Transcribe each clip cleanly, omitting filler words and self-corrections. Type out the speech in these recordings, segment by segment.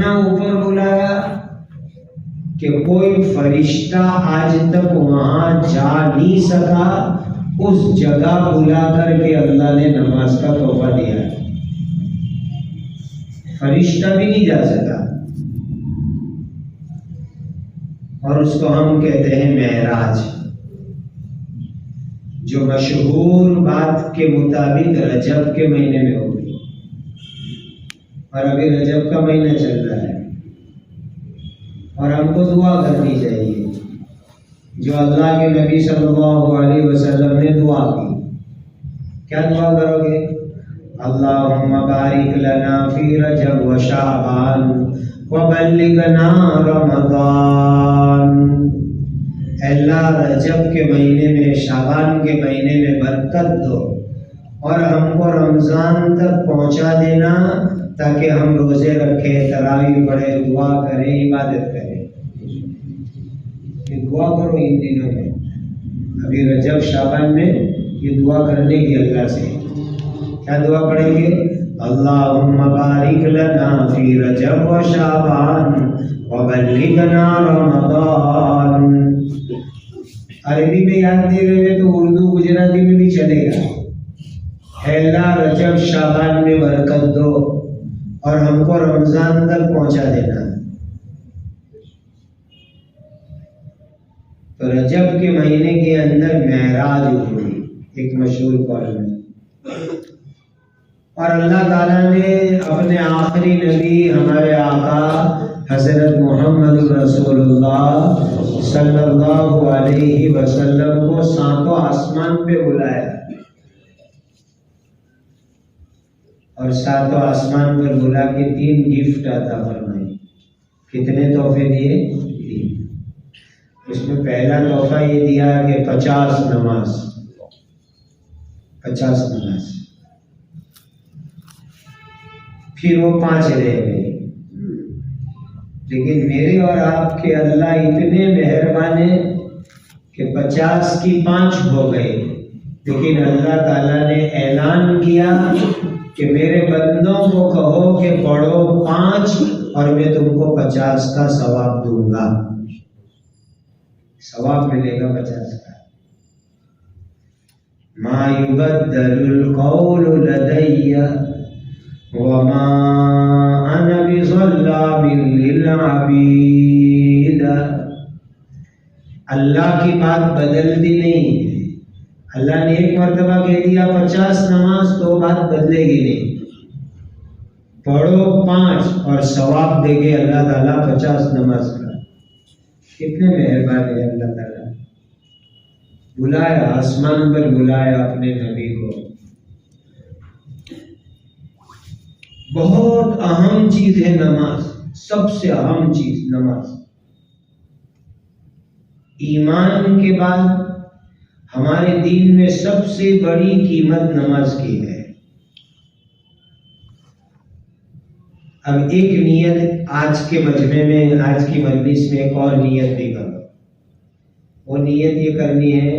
اتنا اوپر بلایا کہ کوئی فرشتہ آج تک وہاں جا نہیں سکا، اس جگہ بلا کر کے اللہ نے نماز کا تحفہ دیا ہے۔ فرشتہ بھی نہیں جا سکا، اور اس کو ہم کہتے ہیں معراج، جو مشہور بات کے مطابق رجب کے مہینے میں ہوگی، اور ابھی رجب کا مہینہ چل رہا ہے، اور ہم کو دعا کرنی چاہیے جو اللہ کے نبی صلی اللہ علیہ وسلم نے دعا کی۔ کیا دعا کرو گے؟ اللہم بارک لنا فی رجب و شعبان وبلغنا رمضان۔ اے اللہ رجب کے مہینے میں، شعبان کے مہینے میں برکت دو، اور ہم کو رمضان تک پہنچا دینا تاکہ ہم روزے رکھیں، تراویح پڑھیں، دعا کریں، عبادت کریں۔ یہ دعا کرو ان دنوں میں، ابھی رجب شعبان میں یہ دعا کرنے کی اللہ سے۔ کیا دعا پڑھیں گے؟ اللہم بارک لنا فی رجب و شعبان وبلغنا رمضان۔ عربی میں یاد نہیں رہے تو اردو گجراتی میں بھی چلے گا۔ اے اللہ رجب شعبان میں برکت دو اور ہم کو رمضان تک پہنچا دینا۔ تو رجب کے مہینے کے اندر معراج ہوئی ایک مشہور قول میں، اور اللہ تعالیٰ نے اپنے آخری نبی ہمارے آقا حضرت محمد رسول اللہ صلی اللہ علیہ وسلم کو ساتوں آسمان پہ بلایا، اور ساتوں آسمان پر بلا کے 3 گفٹ عطا فرمائی۔ کتنے تحفے دیے؟ 3۔ اس میں پہلا تحفہ یہ دیا کہ 50 نماز، 50 نماز، پھر وہ 5 رہ گئے۔ لیکن میرے اور آپ کے اللہ اتنے مہربان ہیں کہ 50 کی 5 ہو گئے، لیکن اللہ تعالیٰ نے اعلان کیا کہ میرے بندوں کو کہو کہ پڑھو 5 اور میں تم کو 50 کا ثواب دوں گا، ثواب ملے گا 50 کا۔ ما یبدل القول لدی وما انا بظلام للعبید۔ اللہ کی بات بدلتی نہیں ہے۔ اللہ نے ایک مرتبہ کہہ دیا 50 نماز تو بات بدلے گی نہیں، پڑھو 5 اور ثواب دے گے اللہ تعالیٰ 50 نماز کا۔ کتنے مہربان ہے اللہ تعالیٰ۔ بلایا، آسمان پر بلایا اپنے نبی کو۔ بہت اہم چیز ہے نماز، سب سے اہم چیز نماز۔ ایمان کے بعد ہمارے دین میں سب سے بڑی قیمت نماز کی ہے۔ اب ایک نیت آج کے مجمع میں، آج کی مجلس میں ایک اور نیت بھی کرو۔ وہ نیت یہ کرنی ہے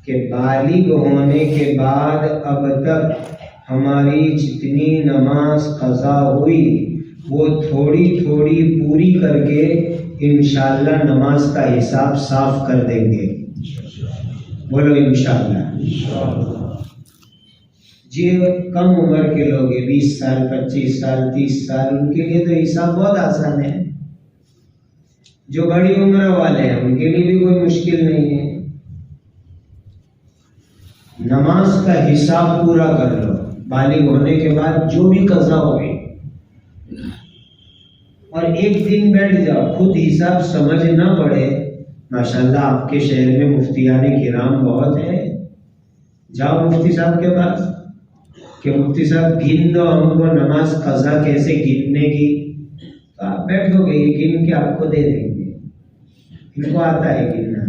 کہ بالغ ہونے کے بعد اب تک ہماری جتنی نماز قضا ہوئی وہ تھوڑی تھوڑی پوری کر کے انشاءاللہ نماز کا حساب صاف کر دیں گے۔ بولو انشاءاللہ۔ جی کم عمر کے لوگ ہیں، 20 سال 25 سال 30 سال، ان کے لیے تو حساب بہت آسان ہے۔ جو بڑی عمر والے ہیں ان کے لیے بھی کوئی مشکل نہیں ہے۔ نماز کا حساب پورا کر لو بالغ ہونے کے بعد، جو بھی قضا ہوگی، اور ایک دن بیٹھ جاؤ، خود حساب سمجھ نہ پڑے۔ ماشاءاللہ آپ کے شہر میں مفتیان کرام بہت ہیں، جاؤ مفتی صاحب کے پاس کہ مفتی صاحب گن دو ہم کو نماز قضا کیسے گننے کی، تو آپ بیٹھو گے، یہ گن کے آپ کو دے دیں گے، ان کو آتا ہے گننا۔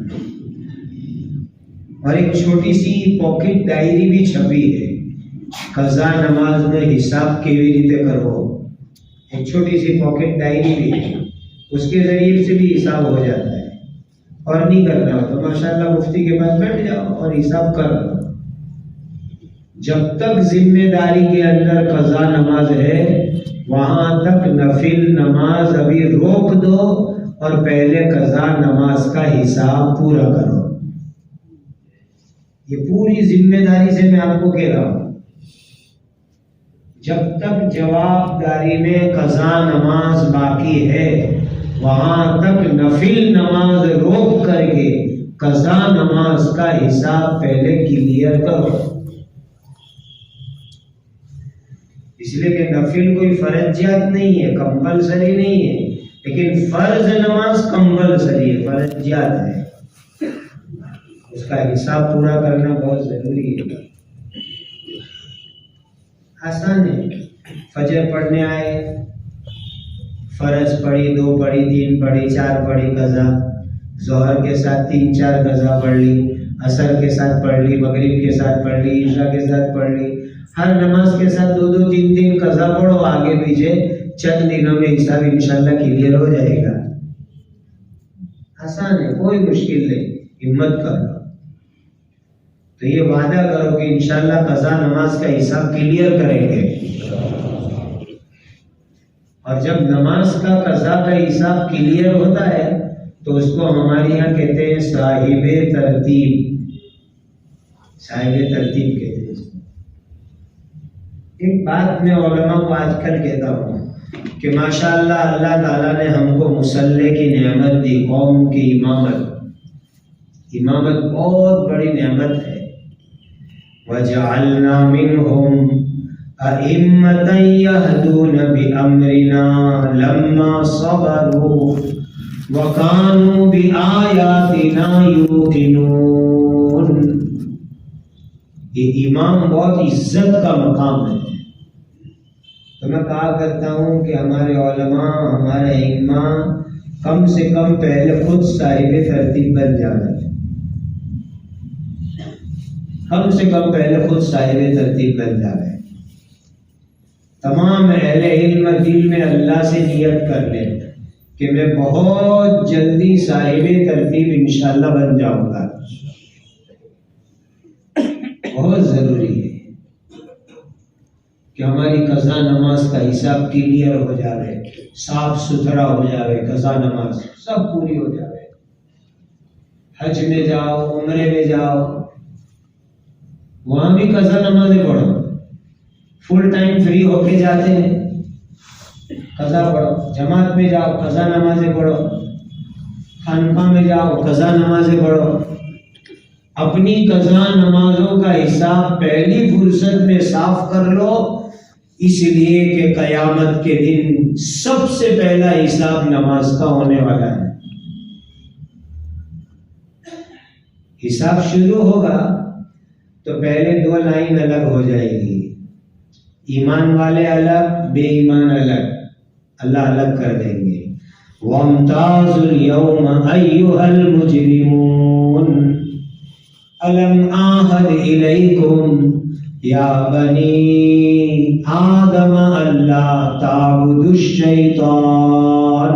اور ایک چھوٹی سی پاکٹ ڈائری بھی چھپی ہے، قضا نماز میں حساب کیوی ریتے کرو، ایک چھوٹی سی پاکٹ ڈائری بھی ہے، اس کے ذریعے سے بھی حساب ہو جاتا ہے۔ اور نہیں کرنا ہو تو ماشاءاللہ مفتی کے پاس بیٹھ جاؤ اور حساب کر لو۔ جب تک ذمہ داری کے اندر قضا نماز ہے وہاں تک نفل نماز ابھی روک دو اور پہلے قضا نماز کا حساب پورا کرو. یہ پوری ذمہ داری سے میں آپ کو کہہ رہا ہوں. جب تک جواب داری میں قضا نماز باقی ہے وہاں تک نفل نماز روک کر کے قضا نماز کا حساب پہلے کلیئر کرو. اس لیے کہ نفل کوئی فرضیات نہیں ہے، کمپلسری نہیں ہے، لیکن فرض نماز کمپلسری ہے، فرضیات ہے. اس کا حساب پورا کرنا بہت ضروری ہے. آسان ہے. فجر پڑھنے آئے، فرض پڑھی، 2 پڑھی، 3 پڑھی، 4 پڑھی قضا، ظہر کے ساتھ 3-4 قضا پڑھ لی، عصر کے ساتھ پڑھ لی، مغرب کے ساتھ پڑھ لی، عشاء کے ساتھ پڑھ لی. ہر نماز کے ساتھ 2-2 3-3 قضا پڑھو. آگے پیچھے چند دنوں میں حساب انشاءاللہ کلیئر ہو جائے گا. آسان ہے، کوئی مشکل نہیں. ہمت کرو. تو یہ وعدہ کرو کہ انشاءاللہ قضا نماز کا حساب کلیئر کریں گے. اور جب نماز کا قضا کا حساب کلیئر ہوتا ہے تو اس کو ہمارے یہاں کہتے ہیں صاحب ترتیب. صاحب ترتیب کہتے ہیں. ایک بات میں علماء کو آج کل کہتا ہوں کہ ماشاءاللہ اللہ تعالیٰ نے ہم کو مصلی کی نعمت دی، قوم کی امامت. امامت بہت بڑی نعمت ہے. وَجَعَلْنَا مِنْهُمْ أَئِمَّةً يَهْدُونَ بِأَمْرِنَا لَمَّا صَبَرُوا وَكَانُوا بِآيَاتِنَا يُوقِنُونَ. یہ امام بہت عزت کا مقام ہے. تو میں کہا کرتا ہوں کہ ہمارے علماء، ہمارے ائمہ کم سے کم پہلے خود صاحب ترتیب بن جانا ہے. کم سے کم پہلے خود صاحب ترتیب بن جانا ہے. تمام اہل علم دل میں اللہ سے نیت کر لیں کہ میں بہت جلدی صاحب ترتیب انشاءاللہ بن جاؤں گا. بہت ضروری ہے کہ ہماری قضا نماز کا حساب کلیئر ہو جائے، صاف ستھرا ہو جائے، قضا نماز سب پوری ہو جائے. حج میں جاؤ، عمرے میں جاؤ، وہاں بھی قضا نمازیں پڑھو. فل ٹائم فری ہو کے جاتے ہیں، قضا پڑھو. جماعت میں جاؤ، قضا نمازیں پڑھو. خانقاہ میں جاؤ، قضا نمازیں پڑھو. اپنی قضا نمازوں کا حساب پہلی فرصت میں صاف کر لو، اس لیے کہ قیامت کے دن سب سے پہلا حساب نماز کا ہونے والا ہے. حساب شروع ہوگا تو پہلے 2 لائن الگ ہو جائے گی. ایمان والے الگ، بے ایمان الگ. اللہ الگ کر دیں گے. وَامْتَازُوا الْيَوْمَ أَيُّهَا الْمُجْرِمُونَ أَلَمْ أَعْهَدْ إِلَيْكُمْ يَا بَنِي آدَمَ أَلَّا تَعْبُدُوا الشَّيْطَانَ.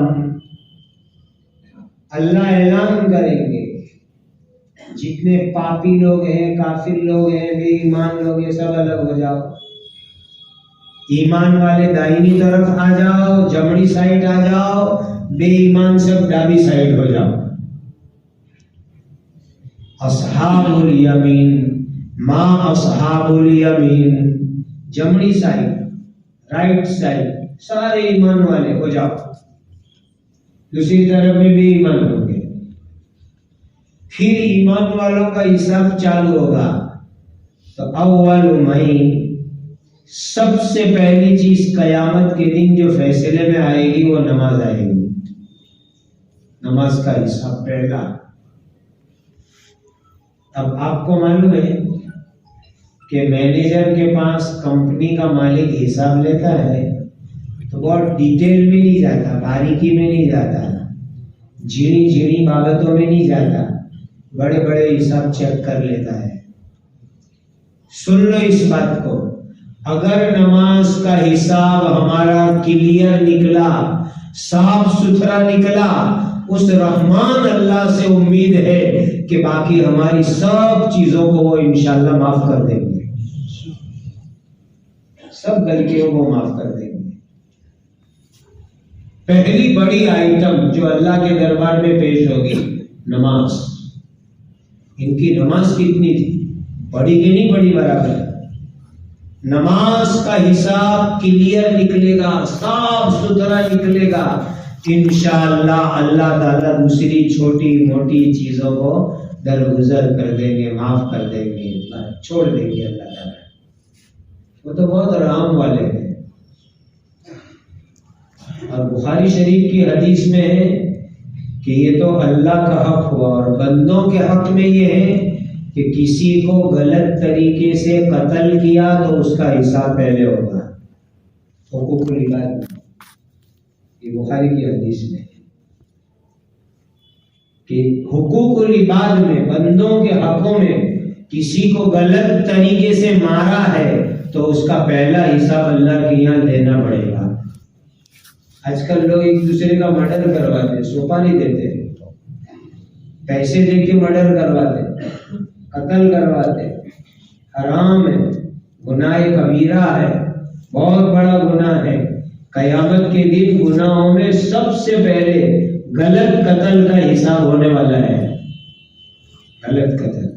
اللہ اعلان کریں گے جتنے پاپی لوگ ہیں، کافر لوگ ہیں، بے ایمان لوگ ہیں، سب الگ ہو جاؤ. ایمان والے دائنی طرف آ جاؤ، جمڑی سائڈ آ جاؤ، بے ایمان سب ڈابی سائڈ ہو جاؤ. اصحاب الیمین ما اصحاب الیمین، جمڑی سائڈ، رائٹ سائڈ، سارے ایمان والے ہو جاؤ. دوسری طرف میں بھی ایمان ہوں گے. پھر ایمان والوں کا حساب چالو ہوگا. تو اول مئی سب سے پہلی چیز قیامت کے دن جو فیصلے میں آئے گی وہ نماز آئے گی. نماز کا حساب پہلا. اب آپ کو معلوم ہے کہ مینیجر کے پاس کمپنی کا مالک حساب لیتا ہے تو بہت ڈیٹیل میں نہیں جاتا، باریکی میں نہیں جاتا، جھیڑی جھیڑی بابتوں میں نہیں جاتا، بڑے بڑے حساب چیک کر لیتا ہے. سن لو اس بات کو، اگر نماز کا حساب ہمارا کلیئر نکلا، صاف ستھرا نکلا، اس رحمان اللہ سے امید ہے کہ باقی ہماری سب چیزوں کو وہ انشاءاللہ معاف کر دیں گے، سب غلطیوں کو معاف کر دیں گے. پہلی بڑی آئٹم جو اللہ کے دربار میں پیش ہوگی نماز. ان کی نماز کتنی تھی؟ بڑی کہ نہیں بڑی؟ برابر. نماز کا حساب کلیئر نکلے گا، صاف ستھرا نکلے گا. انشاءاللہ اللہ تعالیٰ دوسری چھوٹی موٹی چیزوں کو درگزر کر دیں گے، معاف کر دیں گے، چھوڑ دیں گے اللہ تعالیٰ. وہ تو بہت آرام والے ہیں. اور بخاری شریف کی حدیث میں ہے کہ یہ تو اللہ کا حق ہوا، اور بندوں کے حق میں یہ ہے کہ کسی کو غلط طریقے سے قتل کیا تو اس کا حساب پہلے ہوگا. حقوق العباد، یہ بخاری کی حدیث میں ہے کہ حقوق العباد میں، بندوں کے حقوں میں کسی کو غلط طریقے سے مارا ہے تو اس کا پہلا حساب اللہ کے یہاں دینا پڑے گا. آج کل لوگ ایک دوسرے کا مرڈر کرواتے، سوپا نہیں دیتے، پیسے دے کے مرڈر کرواتے، قتل کرواتے. حرام ہے، گناہ کبیرہ ہے، بہت بڑا گناہ ہے. قیامت کے دن گناہوں میں سب سے پہلے غلط قتل کا حساب ہونے والا ہے. غلط قتل.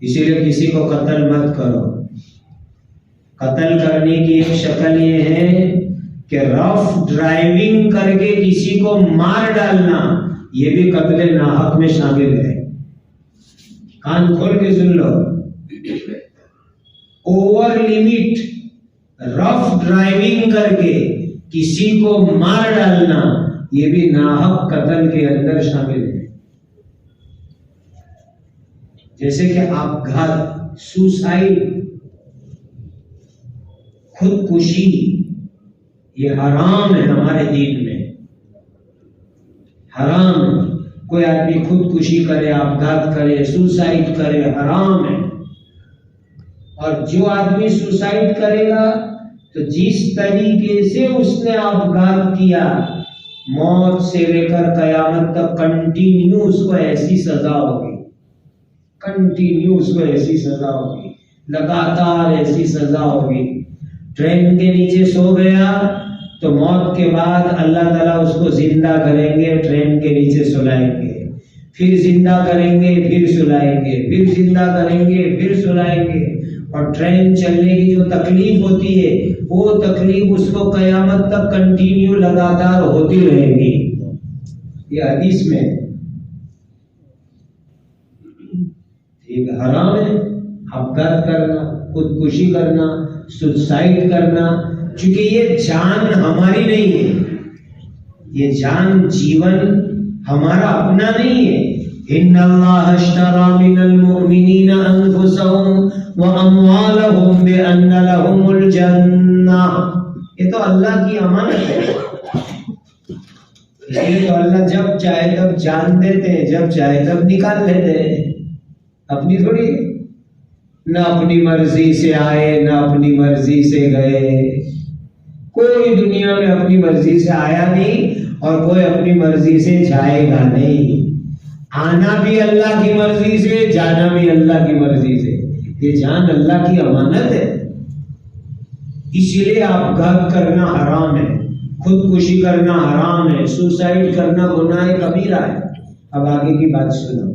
اسی لیے کسی کو قتل مت کرو. قتل کرنے کی ایک شکل یہ ہے کہ رف ڈرائیونگ کر کے کسی کو مار ڈالنا، یہ بھی قتل ناحق میں شامل ہے. کان کھول کے سن لو. اوور لمٹ رف ڈرائیونگ کر کے کسی کو مار ڈالنا، یہ بھی ناحق قتل کے اندر شامل ہے. جیسے کہ آپگھات، سوسائڈ، خودکشی، یہ حرام ہے ہمارے دین میں. حرام ہے. کوئی آدمی خودکشی کرے، آپگھات کرے، سوسائڈ کرے، حرام ہے. اور جو آدمی سوسائڈ کرے گا تو جس طریقے سے اس نے آپگھات کیا، موت سے لے کر قیامت تک کنٹینیو اس کو ایسی سزا ہوگی. کنٹینیو اس کو ایسی سزا ہوگی، لگاتار ایسی سزا ہوگی. ٹرین کے نیچے سو گیا تو موت کے بعد اللہ تعالیٰ اس کو زندہ کریں گے، ٹرین کے نیچے سلائیں گے، پھر زندہ کریں گے، پھر سلائیں گے، پھر زندہ کریں گے، پھر سلائیں گے. اور ٹرین چلنے کی جو تکلیف ہوتی ہے وہ تکلیف اس کو قیامت تک کنٹینیو لگاتار ہوتی رہے گی. یہ حدیث میں ٹھیک ہے. حرام ہے آپگھات کرنا، خودکشی کرنا، سوسائڈ کرنا، چونکہ یہ جان ہماری نہیں ہے. یہ جان، جیون ہمارا اپنا نہیں ہے. ان اللہ اشترى من المؤمنین انفسهم واموالهم بان لهم الجنہ. یہ تو اللہ کی امانت ہے. اس لیے تو اللہ جب چاہے تب جان دیتے ہیں، جب چاہے تب نکال لیتے ہیں. اپنی تھوڑی، نہ اپنی مرضی سے آئے نہ اپنی مرضی سے گئے. کوئی دنیا میں اپنی مرضی سے آیا نہیں اور کوئی اپنی مرضی سے جائے گا نہیں. آنا بھی اللہ کی مرضی سے، جانا بھی اللہ کی مرضی سے. یہ جان اللہ کی امانت ہے. اسی لیے آپگھات کرنا حرام ہے، خودکشی کرنا حرام ہے، سوسائڈ کرنا گناہ کبیرہ ہے. اب آگے کی بات سنو.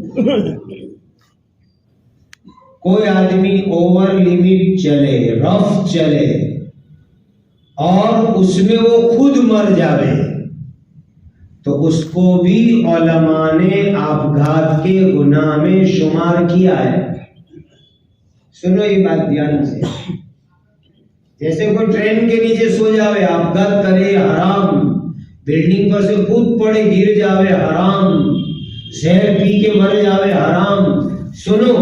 کوئی آدمی اوور لمٹ چلے، رف چلے اور اس میں وہ خود مر جاوے تو اس کو بھی علماء نے آپگھات کے گناہ میں شمار کیا ہے. سنو یہ بات دھیان سے. جیسے کوئی ٹرین کے نیچے سو جاوے، آپگھات کرے، حرام. بلڈنگ پر سے کود پڑے، گر جاوے، حرام. زہر پی کے مر جاوے، حرام. سنو،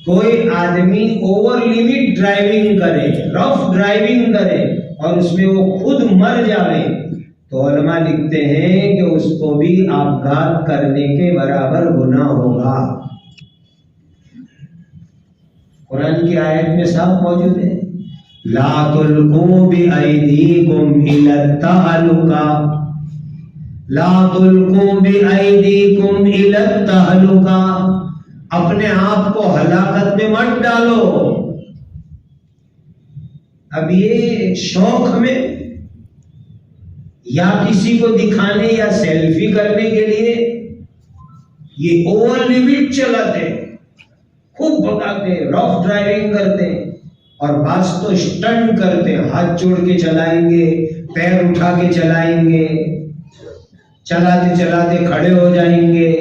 کوئی آدمی اوور لمٹ ڈرائیونگ کرے، رف ڈرائیونگ کرے اور اس میں وہ خود مر جاوے تو علماء لکھتے ہیں کہ اس کو بھی آپگھات کرنے کے برابر گناہ ہوگا. قرآن کی آیت میں صاف موجود ہے، لا تلقوا بأیدیکم الی التہلکہ، لا تلقوا بأیدیکم الی التہلکہ. اپنے آپ کو ہلاکت میں مت ڈالو. اب یہ شوق میں یا کسی کو دکھانے یا سیلفی کرنے کے لیے یہ اوور لیمٹ چلاتے ہیں، خوب بھگاتے ہیں، رف ڈرائیونگ کرتے ہیں، اور بعض تو اسٹنٹ کرتے ہیں، ہاتھ جوڑ کے چلائیں گے، پیر اٹھا کے چلائیں گے، چلاتے چلاتے کھڑے ہو جائیں گے۔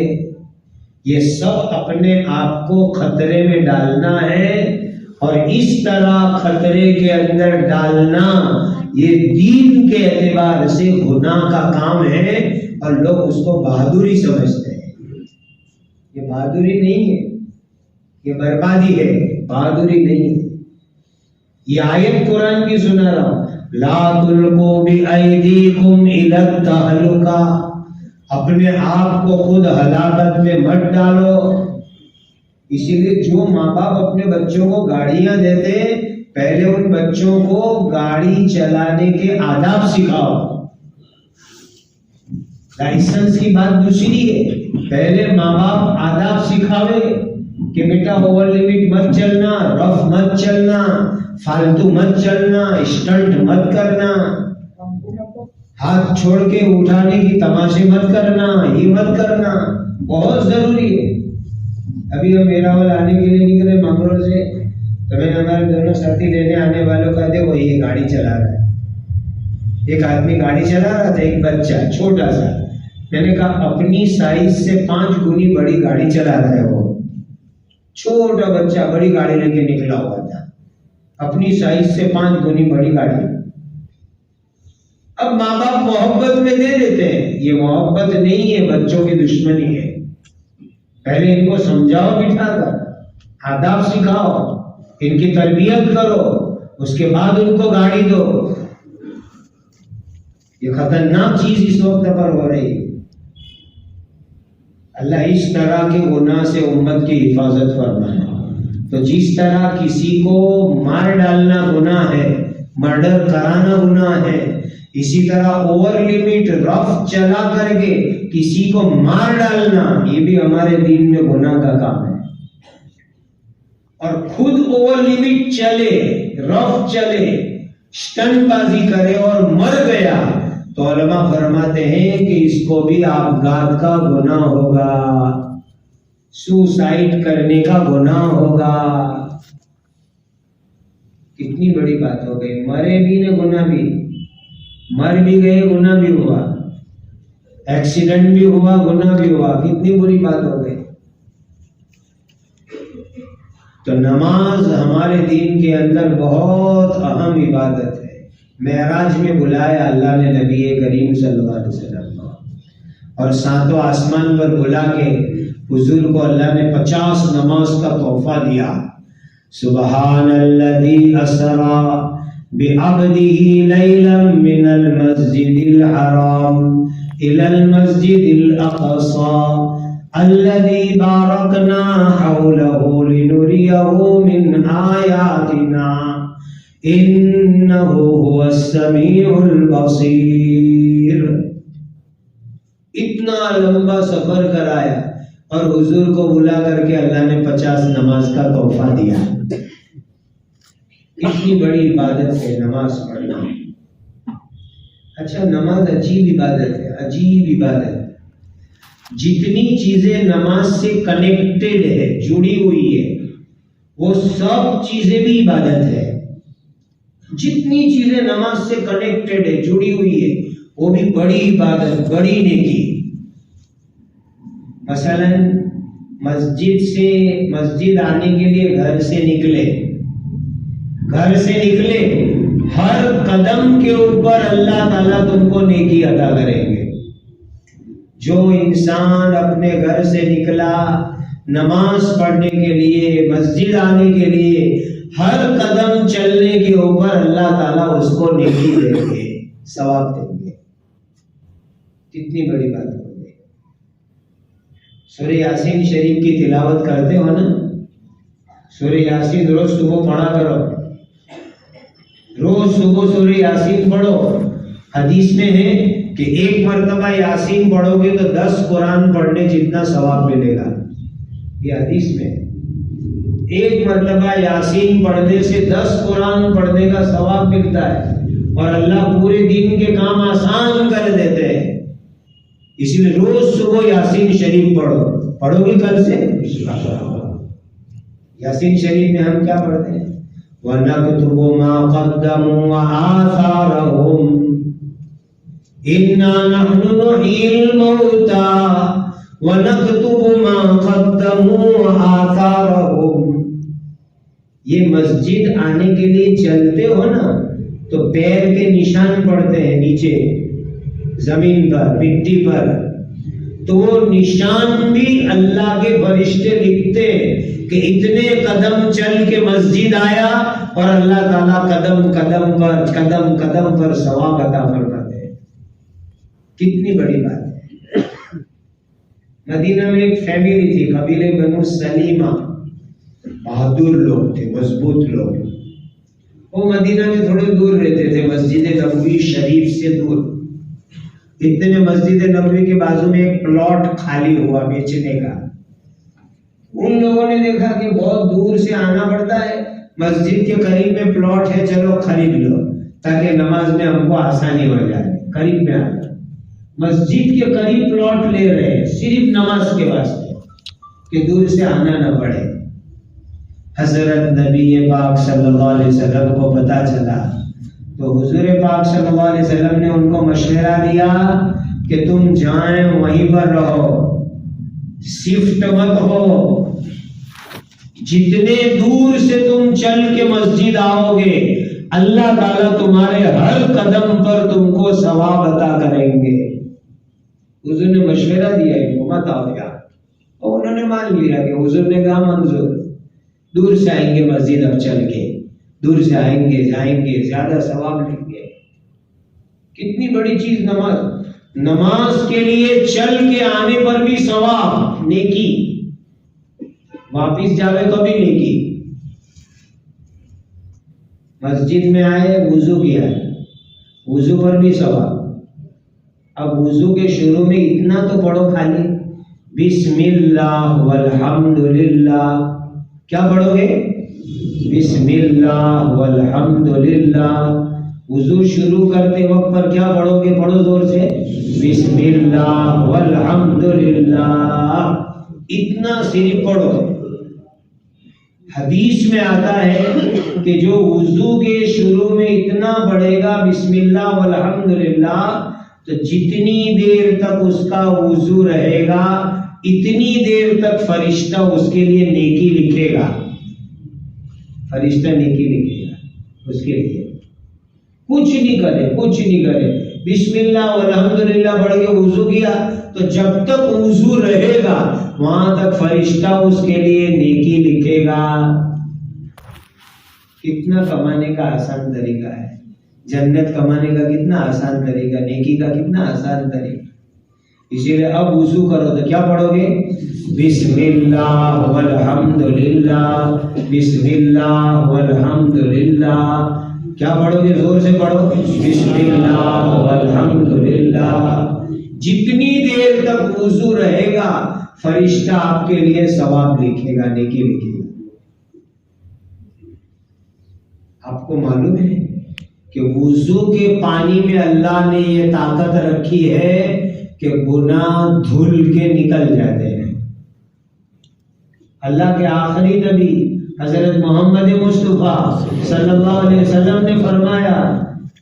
یہ سب اپنے آپ کو خطرے میں ڈالنا ہے، اور اس طرح خطرے کے اندر ڈالنا یہ دین کے اعتبار سے گناہ کا کام ہے، اور لوگ اس کو بہادری سمجھتے ہیں۔ یہ بہادری نہیں ہے، یہ بربادی ہے، بہادری نہیں ہے۔ یہ آیت قرآن کی سنا رہا ہوں، لا تلقوا بأیدیکم الی التہلکہ، اپنے آپ کو خود ہلاکت میں مت ڈالو۔ اسی لیے جو ماں باپ اپنے بچوں کو گاڑیاں دیتے، پہلے ان بچوں کو گاڑی چلانے کے آداب سکھاؤ۔ لائسنس کی بات دوسری ہے، پہلے ماں باپ آداب سکھاوے کہ بیٹا اوور لمٹ مت چلنا، رف مت چلنا، فالتو مت چلنا، اسٹنٹ مت کرنا، ہاتھ چھوڑ کے اٹھانے کی تماشے مت کرنا، یہ مت کرنا، بہت ضروری ہے۔ ابھی ہم میرا والا آنے کے لیے نکلے منگلور سے، تو میں نے ہمارے دونوں ساتھی لینے آنے والوں کا دیکھو یہ گاڑی چلا رہا ہے، ایک آدمی گاڑی چلا رہا تھا، ایک بچہ چھوٹا سا، میں نے کہا اپنی سائز سے 5 گنی بڑی گاڑی چلا رہا ہے، وہ چھوٹا بچہ بڑی گاڑی لے کے نکلا ہوا تھا، اپنی سائز سے 5 گنی بڑی گاڑی۔ اب ماں باپ محبت میں دے دیتے ہیں، یہ محبت نہیں ہے، بچوں کی دشمنی ہے۔ پہلے ان کو سمجھاؤ، بٹھا کر آداب سکھاؤ، ان کی تربیت کرو، اس کے بعد ان کو گاڑی دو۔ یہ خطرناک چیز اس وقت پر ہو رہی ہے۔ اللہ اس طرح کے گناہ سے امت کی حفاظت فرمائے۔ تو جس طرح کسی کو مار ڈالنا گناہ ہے، مرڈر کرانا گناہ ہے، اسی طرح اوور لمٹ رف چلا کر کے کسی کو مار ڈالنا یہ بھی ہمارے دین میں گناہ کا کام ہے۔ اور خود اوور لمٹ چلے، رف چلے، اسٹنٹ بازی کرے اور مر گیا تو علماء فرماتے ہیں کہ اس کو بھی آبگات کا گناہ ہوگا، سوسائڈ کرنے کا گناہ ہوگا۔ کتنی بڑی بات ہو گئی، مرے بھی نے گناہ بھی، مر بھی گئے گناہ بھی ہوا، ایکسیڈنٹ بھی ہوا گناہ بھی ہوا، کتنی بری بات ہو گئی۔ تو نماز ہمارے دین کے اندر بہت اہم عبادت ہے۔ معراج میں بلایا اللہ نے نبی کریم صلی اللہ علیہ وسلم کو، اور ساتوں آسمان پر بلا کے حضور کو اللہ نے 50 نماز کا تحفہ دیا۔ سبحان الذی اسری بعبده لیلا من المسجد الحرام الى المسجد الاقصى الذي باركنا حوله لنريه من آياتنا إنه هو السميع البصير۔ اتنا لمبا سفر کرایا اور حضور کو بلا کر کے اللہ نے 50 نماز کا تحفہ دیا۔ اتنی بڑی عبادت ہے نماز پڑھنا۔ اچھا، نماز عجیب عبادت ہے، عجیب عبادت۔ جتنی چیزیں نماز سے کنیکٹڈ ہے، جڑی ہوئی ہے، وہ سب چیزیں بھی عبادت ہے۔ جتنی چیزیں نماز سے کنیکٹڈ ہے، جڑی ہوئی ہے، وہ بھی بڑی عبادت، بڑی نیکی۔ مثلا مسجد آنے کے لیے گھر سے نکلے، ہر قدم کے اوپر اللہ تعالیٰ تم کو نیکی عطا کریں گے۔ جو انسان اپنے گھر سے نکلا نماز پڑھنے کے لیے، مسجد آنے کے لیے، ہر قدم چلنے کے اوپر اللہ تعالیٰ اس کو نیکی دیں گے، ثواب دیں گے۔ کتنی بڑی بات ہو گئی۔ سورہ یاسین شریف کی تلاوت کرتے ہو نا؟ سورہ یاسین روز صبح پڑھا کرو، روز صبح سورہ یاسین پڑھو۔ حدیث میں ہے کہ 1 مرتبہ یاسین پڑھو گے تو 10 قرآن پڑھنے جتنا ثواب ملے گا۔ یہ حدیث میں 1 مرتبہ یاسین پڑھنے سے 10 قرآن پڑھنے کا ثواب ملتا ہے، اور اللہ پورے دن کے کام آسان کر اس لیے روز صبح یاسین شریف پڑھو گے کل سے یاسین شریف میں ہم کیا پڑھتے ہیں؟ وَنَكْتُبُ مَا قَدَّمُوا وَآثَارَهُمْ إِنَّا نَحْنُ نُحْيِي الْمَوْتَى وَنَكْتُبُ مَا قَدَّمُوا وَآثَارَهُمْ. یہ مسجد آنے کے لیے چلتے ہو نا تو پیر کے نشان پڑتے ہیں نیچے زمین پر مٹی پر، تو وہ نشان بھی اللہ کے فرشتے لکھتے کہ اتنے قدم چل کے مسجد آیا، اور اللہ تعالیٰ قدم قدم پر ثواب عطا فرماتے ہیں. کتنی بڑی بات ہے. مدینہ میں ایک فیملی تھی، قبیلے بنو سلیمہ، بہادر لوگ تھے، مضبوط لوگ. وہ مدینہ میں تھوڑے دور رہتے تھے، مسجد نبوی شریف سے دور. اتنے میں مسجد نبوی کے بازو میں ایک پلاٹ خالی ہوا بیچنے کا. ان لوگوں نے دیکھا کہ بہت دور سے آنا پڑتا ہے، مسجد کے قریب میں پلاٹ ہے، چلو خرید لو تاکہ نماز میں ہم کو آسانی ہو جائے. قریب میں آ جائے، مسجد کے قریب پلاٹ لے رہے ہیں صرف نماز کے واسطے کہ دور سے آنا نہ پڑے. حضرت نبی پاک صلی اللہ علیہ وسلم کو پتا چلا تو حضور پاک صلی اللہ علیہ وسلم نے ان کو مشورہ دیا کہ تم جائیں وہیں پر رہو، شفٹ مت ہو. جتنے دور سے تم چل کے مسجد آؤ گے اللہ تعالیٰ تمہارے ہر قدم پر تم کو ثواب عطا کریں گے. حضور نے مشورہ دیا ان کو مت آؤ یار، اور انہوں نے مان لیا کہ حضور نے کہا منظور. دور سے آئیں گے مسجد، اب چل کے دور سے آئیں گے جائیں گے زیادہ ثواب لیں گے. کتنی بڑی چیز نماز کے لیے چل کے آنے پر بھی ثواب، نیکی، واپس جاوے تو بھی نیکی. مسجد میں آئے وضو کیا، وضو پر بھی ثواب. اب وضو کے شروع میں اتنا تو پڑھو خالی بسم اللہ والحمد للہ. کیا پڑھو گے؟ بسم اللہ والحمد للہ. وضو شروع کرتے وقت پر کیا پڑھو گے؟ پڑھو زور سے بسم اللہ والحمد للہ. اتنا صرف پڑھو. حدیث میں آتا ہے کہ جو وضو کے شروع میں اتنا پڑھے گا بسم اللہ والحمد للہ، تو جتنی دیر تک اس کا وضو رہے گا اتنی دیر تک فرشتہ اس کے لیے نیکی لکھے گا. فرشتہ نیکی لکھے گا اس کے لیے. کچھ نہیں کرے بسم اللہ والحمدللہ پڑھ کے وضو کیا تو جب تک وضو رہے گا وہاں تک فرشتہ اس کے لیے نیکی لکھے گا. کتنا کمانے کا آسان طریقہ ہے. جنت کمانے کا کتنا آسان طریقہ، نیکی کا کتنا آسان طریقہ. اسی لیے اب وضو کرو تو کیا پڑھو گے؟ بسم اللہ والحمدللہ، بسم اللہ والحمدللہ. کیا پڑھو گے؟ زور سے پڑھو بسم اللہ والحمدللہ. جتنی دیر تک وضو رہے گا فرشتہ آپ کے لیے ثواب لکھے گا، نیکی لکھے گا. آپ کو معلوم ہے کہ وضو کے پانی میں اللہ نے یہ طاقت رکھی ہے کہ گناہ دھل کے نکل جاتے ہیں. اللہ کے آخری نبی حضرت محمد مصطفیٰ صلی اللہ علیہ وسلم نے فرمایا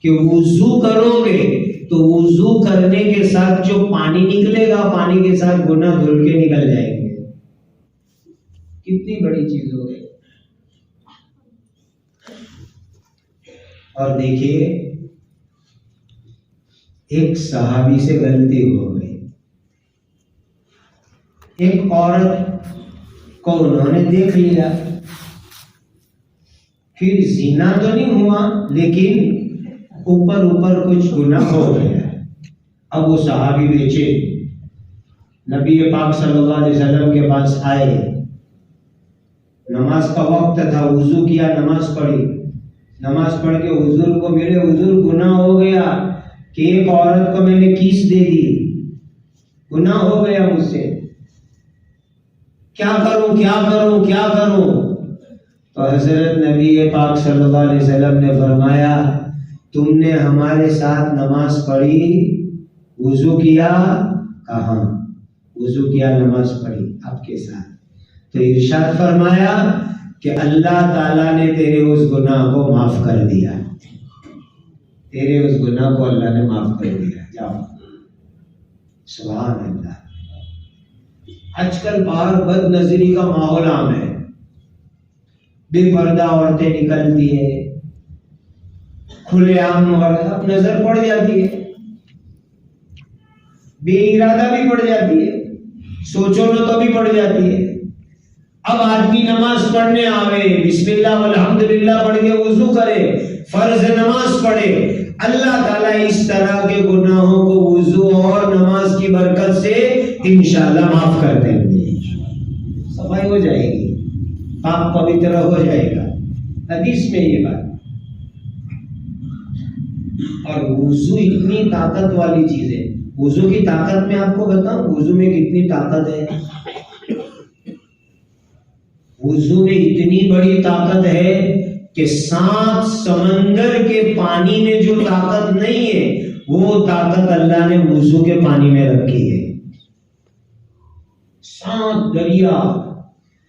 کہ وضو کرو گے تو وضو کرنے کے ساتھ جو پانی نکلے گا پانی کے ساتھ گناہ دھل کے نکل جائیں گے. کتنی بڑی چیز ہو گئی. اور دیکھیے ایک صحابی سے غلطی ہو گئی. ایک عورت کو انہوں نے دیکھ لیا، پھر زنا تو نہیں ہوا لیکن اوپر کچھ گناہ ہو گیا. اب وہ صحابی بیچے نبی پاک صلی اللہ علیہ وسلم کے پاس آئے. نماز کا وقت تھا، وضو کیا، نماز پڑھی. نماز پڑھ کے حضور کو ملے. حضور گناہ ہو گیا کہ ایک عورت کو میں نے کیس دے دی، گناہ ہو گیا مجھ سے، کیا کروں. تو حضرت نبی پاک صلی اللہ علیہ وسلم نے فرمایا تم نے ہمارے ساتھ نماز پڑھی، وضو کیا، کہا وضو کیا نماز پڑھی آپ کے ساتھ، تو ارشاد فرمایا کہ اللہ تعالیٰ نے تیرے اس گناہ کو معاف کر دیا، تیرے اس گناہ کو اللہ نے معاف کر دیا، جاؤ۔ سبحان اللہ۔ آج کل باہر بد نظری کا ماحول عام ہے، بے پردہ عورتیں نکلتی ہے، کھلے عام اب نظر پڑ جاتی ہے، بے ارادہ بھی پڑ جاتی ہے، سوچو نہ تو بھی پڑ جاتی ہے۔ اب آدمی نماز پڑھنے آوے، بسم اللہ والحمدللہ پڑھ کے وضو کرے، فرض نماز پڑھے، اللہ تعالیٰ اس طرح کے گناہوں کو وضو اور نماز کی برکت سے انشاءاللہ معاف کر دیں گے، صفائی ہو جائے گی، پاک پوتر ہو جائے گا، حدیث میں یہ بات۔ اور وضو اتنی طاقت والی چیز ہے، وضو کی طاقت میں آپ کو بتاؤں وضو میں کتنی طاقت ہے۔ وضو میں اتنی بڑی طاقت ہے کہ 7 سمندر کے پانی میں جو طاقت نہیں ہے وہ طاقت اللہ نے وضو کے پانی میں رکھی ہے۔ 7 دریا،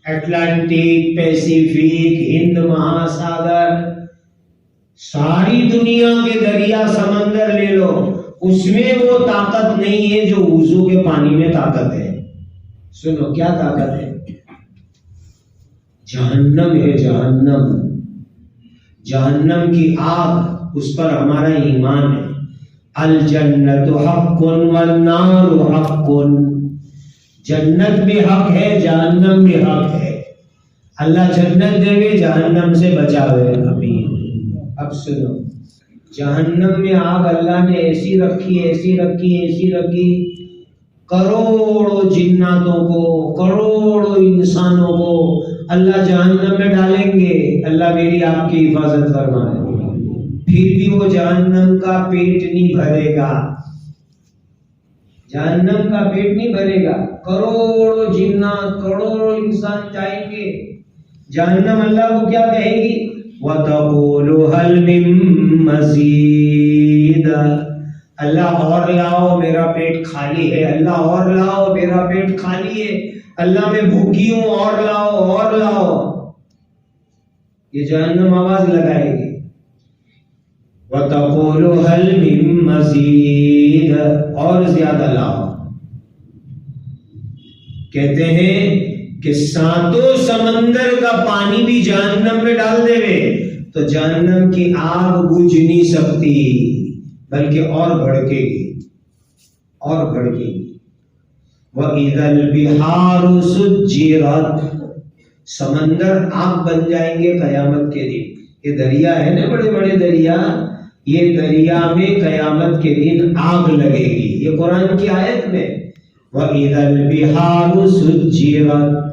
اٹلانٹک، پیسیفک، ہند مہاساگر، ساری دنیا کے دریا سمندر لے لو، اس میں وہ طاقت نہیں ہے جو وضو کے پانی میں طاقت ہے۔ سنو کیا طاقت ہے؟ جہنم ہے، جہنم، جہنم کی آگ، اس پر ہمارا ایمان ہے۔ الجنت حق والنار حق، جنت بھی حق ہے، جہنم بھی حق ہے۔ اللہ جنت دے گے، جہنم سے بچاوے۔ اب سنو، جہنم میں آگ اللہ نے ایسی رکھی، ایسی رکھی، ایسی رکھی، کروڑوں جناتوں کو، کروڑوں انسانوں کو اللہ جہنم میں ڈالیں گے۔ اللہ میری آپ کی حفاظت فرمائے، پھر بھی وہ جہنم کا پیٹ نہیں بھرے گا، جہنم کا پیٹ نہیں بھرے گا۔ کروڑوں جنات، کروڑوں انسان جائیں گے جہنم، اللہ کو کیا کہے گی؟ وَتَقُولُ هَلْ مِن مَّزِيدٍ، اللہ اور لاؤ، میرا پیٹ خالی ہے، اللہ اور لاؤ، میرا پیٹ خالی ہے، اللہ میں بھوکی ہوں، اور لاؤ، اور لاؤ۔ یہ جہنم آواز لگائے گی، وَتَقُولُ هَلْ مِن مَّزِيدٍ، اور زیادہ لاؤ۔ کہتے ہیں کہ 7 سمندر کا پانی بھی جہنم میں ڈال دے گے تو جہنم کی آگ بجھ نہیں سکتی، بلکہ اور بھڑکے گی، اور بھڑکے گی۔ وَإِذَا الْبِحَارُ سُجِّرَتْ، سمندر آگ بن جائیں گے قیامت کے دن۔ یہ دریا ہے نا، بڑے بڑے دریا، یہ دریا میں قیامت کے دن آگ لگے گی، یہ قرآن کی آیت میں۔ وَإِذَا الْبِحَارُ سُجِّرَتْ،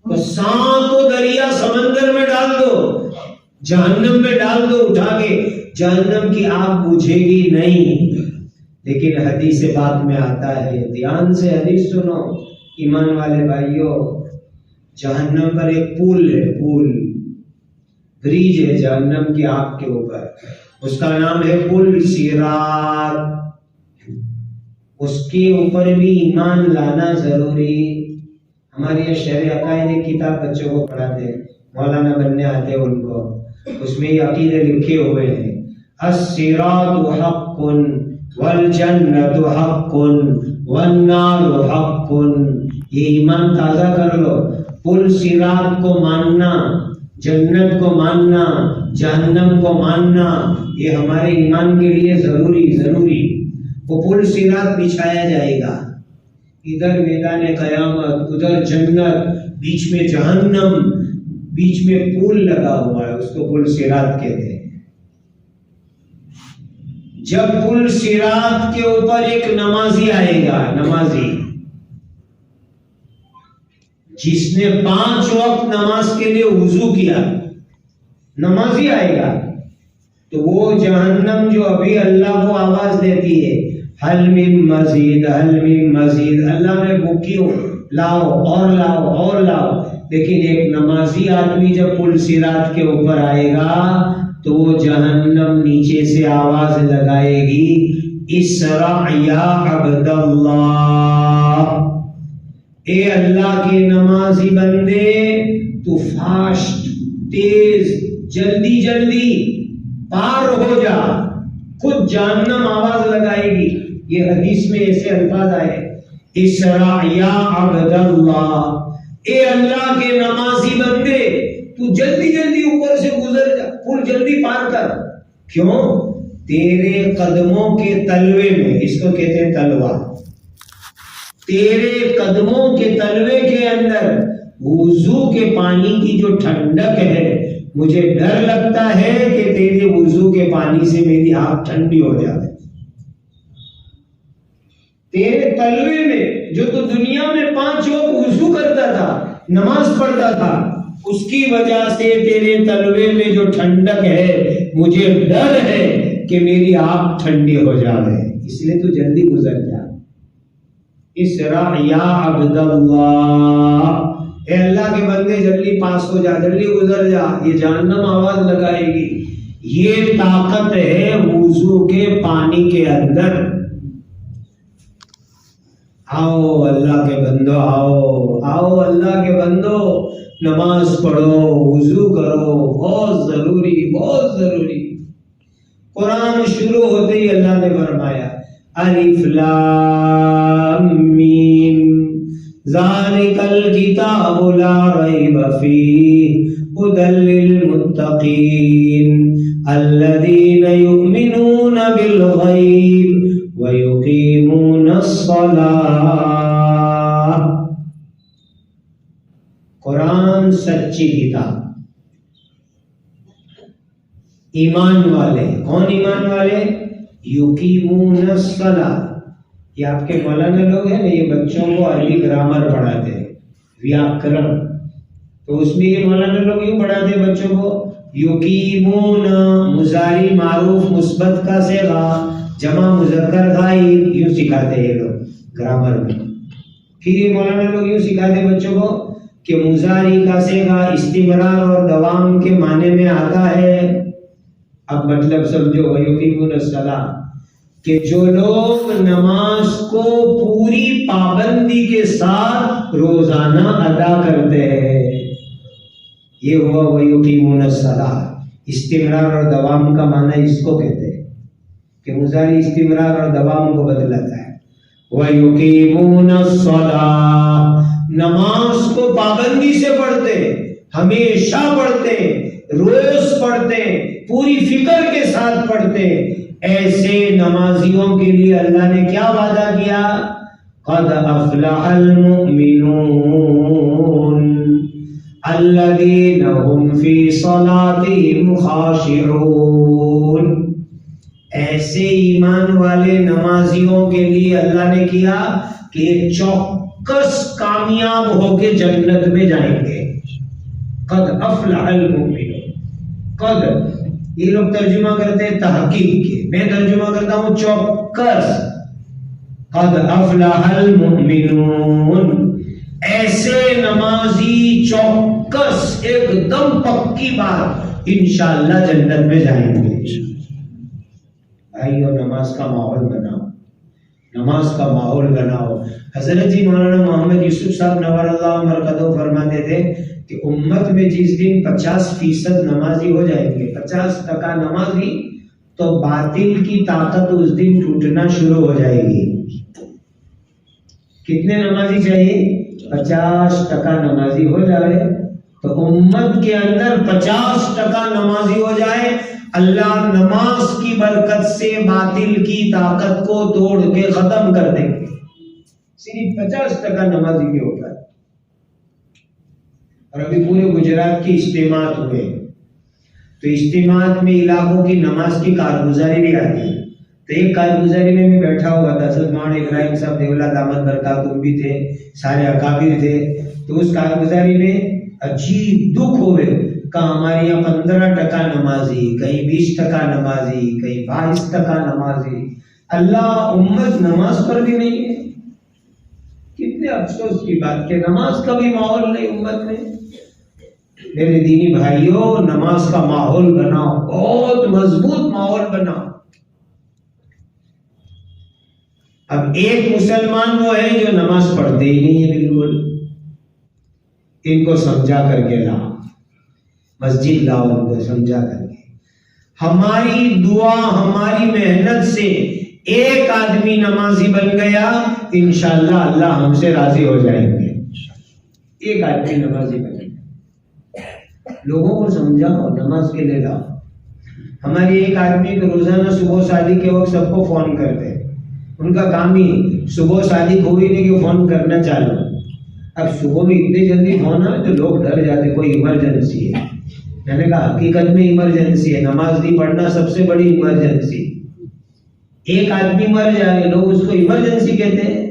تو 7 دریا سمندر میں ڈال دو، جہنم میں ڈال دو اٹھا کے، جہنم کی آگ بجھے گی نہیں۔ لیکن حدیث بات میں آتا ہے، دھیان سے حدیث سنو ایمان والے بھائیوں، جہنم پر ایک پل ہے، پل، بریج ہے جہنم کی آگ کے اوپر، اس کا نام ہے پل صراط۔ اس کے اوپر بھی ایمان لانا ضروری۔ ہماری یہ شرح عقائد کتاب بچوں کو پڑھاتے ہیں، مولانا بننے آتے ہیں ان کو، اس میں یہ عقیدے لکھے ہوئے ہیں، الصراط حق والجنت حق والنار حق۔ یہ ایمان تازہ کر لو، پل صراط کو ماننا، جنت کو ماننا، جہنم کو ماننا، یہ ہمارے ایمان کے لیے ضروری۔ وہ پل صراط بچھایا جائے گا، ادھر میدان قیامت، ادھر جنت، بیچ میں جہنم، بیچ میں پل لگا ہوا ہے، اس کو پل صراط کہتے ہیں۔ جب پل صراط کے اوپر ایک نمازی آئے گا، نمازی جس نے 5 وقت نماز کے لیے وضو کیا، نمازی آئے گا، تو وہ جہنم جو ابھی اللہ کو آواز دیتی ہے، حل من مزید، حل من مزید، اللہ میں بھوکی ہوں، لاؤ اور لاؤ اور لاؤ، لیکن ایک نمازی آدمی جب پل صراط کے اوپر آئے گا تو وہ جہنم نیچے سے آواز لگائے گی اسرع یا عبد اللہ، اے اللہ کے نمازی بندے تو فاسٹ، تیز، جلدی جلدی پار ہو جا، خود جہنم آواز لگائے گی۔ یہ حدیث میں ایسے الفاظ آئے اسرع یا عبد اللہ، اے اللہ کے نمازی بندے تو جلدی جلدی اوپر سے گزر جا، پل جلدی پار کر۔ کیوں؟ تیرے قدموں کے تلوے میں، اس کو کہتے ہیں تلوہ، تیرے قدموں کے تلوے کے اندر وضو کے پانی کی جو ٹھنڈک ہے، مجھے ڈر لگتا ہے کہ تیرے وضو کے پانی سے میری آنکھ ٹھنڈی ہو جائے۔ تیرے تلوے میں جو تو دنیا میں 5 وقت وضو کرتا تھا، نماز پڑھتا تھا، اس کی وجہ سے تیرے تلوے میں جو ٹھنڈک ہے، مجھے ڈر ہے کہ میری آنکھ ٹھنڈی ہو جائے، اس لیے تو جلدی گزر جا۔ اسرع یا عبد اللہ، اے اللہ کے بندے جلدی پاس ہو جا، جلدی گزر جا، یہ جہنم آواز لگائے گی۔ یہ طاقت ہے وضو کے پانی کے اندر۔ آؤ اللہ کے بندو، آؤ آؤ اللہ کے بندو، نماز پڑھو، وضو کرو، بہت ضروری، بہت ضروری۔ قرآن شروع ہوتے ہی اللہ نے فرمایا الف لام میم ذالک الکتاب لا ریب فیہ ھدی للمتقین الذین یؤمنون بالغیب ویقیمون الصلاۃ۔ قرآن سچی کتاب، ایمان والے، کون ایمان والے؟ یقیمون الصلاۃ۔ یہ آپ کے مولانا لوگ ہیں نا، یہ بچوں کو عربی گرامر پڑھاتے ہیں، ویاکرن، تو اس میں یہ مولانا لوگ یوں پڑھاتے ہیں بچوں کو، یقیمون مضارع معروف مثبت کا صیغہ جمع مذکر غائب، یوں سکھاتے ہیں یہ لوگ گرامر میں۔ پھر یہ مولانا لوگ یوں سکھاتے ہیں بچوں کو کہ مضارع کا صیغہ استمرار اور دوام کے معنی میں آتا ہے۔ اب مطلب سمجھو، وَيُقِيمُونَ الصَّلَاةَ، کہ جو لوگ نماز کو پوری پابندی کے ساتھ روزانہ ادا کرتے ہیں، یہ ہوا وَيُقِيمُونَ الصَّلَاةَ۔ استمرار اور دوام کا معنی اس کو کہتے ہیں کہ مضارع استمرار اور دوام کو بدلاتا ہے۔ وَيُقِيمُونَ الصَّلَاةَ، نماز کو پابندی سے پڑھتے، ہمیشہ پڑھتے، روز پڑھتے، پوری فکر کے ساتھ پڑھتے، ایسے نمازیوں کے لیے اللہ نے کیا وعدہ کیا؟ قد افلح المؤمنون الذین هم فی صلاتهم خاشعون۔ ایسے ایمان والے نمازیوں کے لیے اللہ نے کیا کہ چوکس کامیاب ہو کے جنت میں جائیں گے۔ قد افلح المؤمنون، قد یہ لوگ ترجمہ کرتے ہیں تحقیق کے، میں ترجمہ کرتا ہوں چوکس۔ قد افلح المؤمنون، ایسے نمازی چوکس، ایک دم پکی بات، انشاءاللہ جنت میں جائیں گے۔ بھائیو، نماز کا ماحول بناؤ، نماز کا ماحول بناؤ۔ حضرت جی مولانا محمد یوسف صاحب نور اللہ مرقدہ فرماتے تھے کہ امت میں جس دن 50% نمازی ہو جائیں گے، 50% نمازی، تو باطل کی طاقت اس دن ٹوٹنا شروع ہو جائے گی۔ کتنے نمازی چاہیے؟ 50% نمازی ہو جائے تو امت کے اندر 50% نمازی ہو جائے، اللہ نماز کی برکت سے باطل کی طاقت کو توڑ کے ختم کر دیں گے، صرف 50% نمازی کے اوپر۔ اور ابھی پورے گجرات کی اجتماعات ہوئے، تو اجتماعات میں علاقوں کی نماز کی کارگزاری بھی آتی ہے۔ تو ایک کارگزاری میں بیٹھا ہوا تھا، حضرت مولانا ابراہیم صاحب دیولہ دامت برکاتہم بھی تھے، سارے اکابر تھے۔ تو اس کارگزاری میں عجیب دکھ ہوئے، کہا ہمارے یہاں 15% نمازی، کہیں 20% نمازی، کہیں 22% نمازی، اللہ امت نماز پر بھی نہیں ہے۔ کتنے افسوس کی بات کہ نماز کا بھی ماحول نہیں امت میں۔ میرے دینی بھائیوں نماز کا ماحول بناؤ، بہت مضبوط ماحول بناؤ۔ اب ایک مسلمان وہ ہے جو نماز پڑھتے ہی نہیں ہے بالکل، ان کو سمجھا کر کے لاؤ، مسجد لاؤ ان کو سمجھا کر کے۔ ہماری دعا ہماری محنت سے ایک آدمی نمازی بن گیا، انشاءاللہ اللہ ہم سے راضی ہو جائیں گے۔ ایک آدمی نمازی بن گیا، لوگوں کو سمجھاؤ، نماز کے لیے لاؤ۔ ہماری ایک آدمی کو روزانہ صبح شادی کے وقت سب کو فون کرتے، ان کا کام ہی صبح شادی ہوئی نہیں کہ فون کرنا چالو۔ اب صبح میں اتنے جلدی فون آئے تو لوگ ڈر جاتے، کوئی ایمرجنسی ہے۔ میں نے کہا حقیقت میں ایمرجنسی ہے، نماز نہیں پڑھنا سب سے بڑی ایمرجنسی۔ ایک آدمی مر جائے لوگ اس کو ایمرجنسی کہتے ہیں۔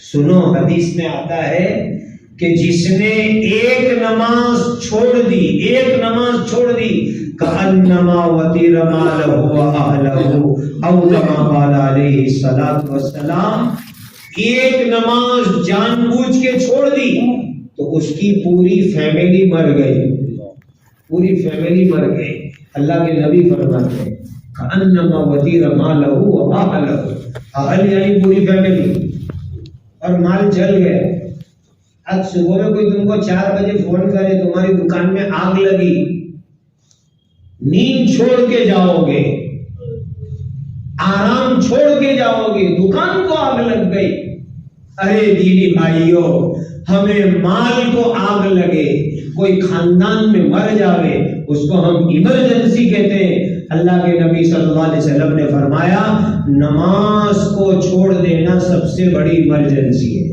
سنو حدیث میں آتا ہے کہ جس نے ایک نماز چھوڑ دی، ایک نماز چھوڑ دی، کأنما وطیر مالہ واہلہ او کما قال علیہ الصلوۃ والسلام، ایک نماز جان بوجھ کے چھوڑ دی تو اس کی پوری فیملی مر گئی، پوری فیملی مر گئی۔ اللہ کے نبی فرماتے ہیں کأنما وطیر مالہ واہلہ، اہل یعنی پوری فیملی، اور مال جل گیا۔ آج صبح میں کوئی تم کو 4 بجے فون کرے تمہاری دکان میں آگ لگی، نیند چھوڑ کے جاؤ گے، آرام چھوڑ کے جاؤ گے، دکان کو آگ لگ گئی۔ ارے دینی بھائیوں، ہمیں مال کو آگ لگے، کوئی خاندان میں مر جاوے، اس کو ہم ایمرجنسی کہتے ہیں۔ اللہ کے نبی صلی اللہ علیہ وسلم نے فرمایا نماز کو چھوڑ دینا سب سے بڑی ایمرجنسی ہے۔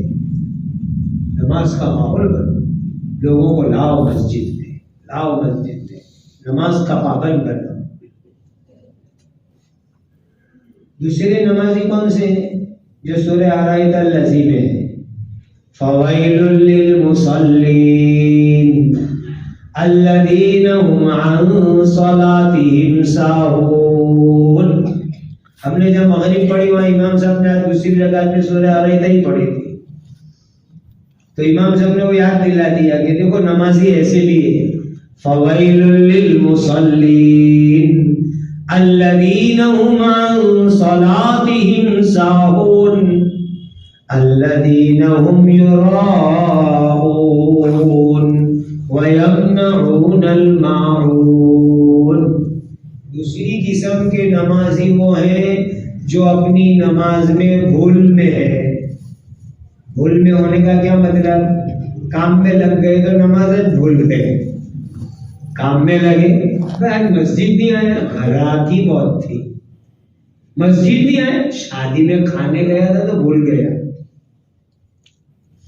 نماز کا ماحول بنو، لوگوں کو لاؤ مسجد میں، لاؤ مسجد میں، نماز کا پابند بنو۔ دوسرے نمازی کون سے ہیں؟ جو سورہ آرائیت الذی میں ہے، فویل للمصلین الذین هم عن صلاتهم ساہون۔ ہم نے جب مغرب پڑھی وہاں امام صاحب نے دوسری رکعت میں سورہ آرائیت ہی پڑھی تھی، تو امام صاحب نے وہ یاد دلا دیا کہ دیکھو نمازی ایسے بھی ہے، فویل للمصلین الذین هم عن صلاتهم ساہون الذین هم یراؤون وَيَمْنَعُونَ الْمَاعُونَ۔ دوسری قسم کے نمازی وہ ہیں جو اپنی نماز میں بھول میں ہے۔ بھول میں ہونے کا کیا مطلب؟ کام میں لگ گئے تو نماز بھول گئے، کام میں لگے، آج مسجد نہیں آیا، گھراکی بہت تھی، مسجد نہیں آیا، شادی میں کھانے گیا تھا تو بھول گیا۔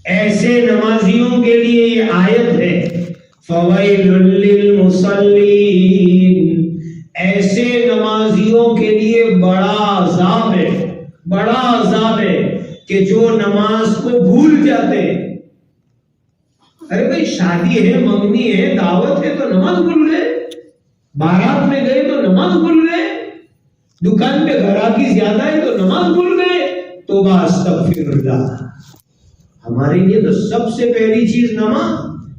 ایسے نمازیوں کے لیے یہ آیت ہے فویل للمصلین، ایسے نمازیوں کے لیے بڑا عذاب ہے، بڑا عذاب ہے کہ جو نماز کو بھول جاتے ہیں۔ ارے بھائی شادی ہے، منگنی ہے، دعوت ہے تو نماز بھول گئے، بارات میں گئے تو نماز بھول گئے، دکان پہ گراکی زیادہ ہے تو نماز بھول گئے۔ توبہ استغفر اللہ۔ ہمارے لیے تو سب سے پہلی چیز نماز،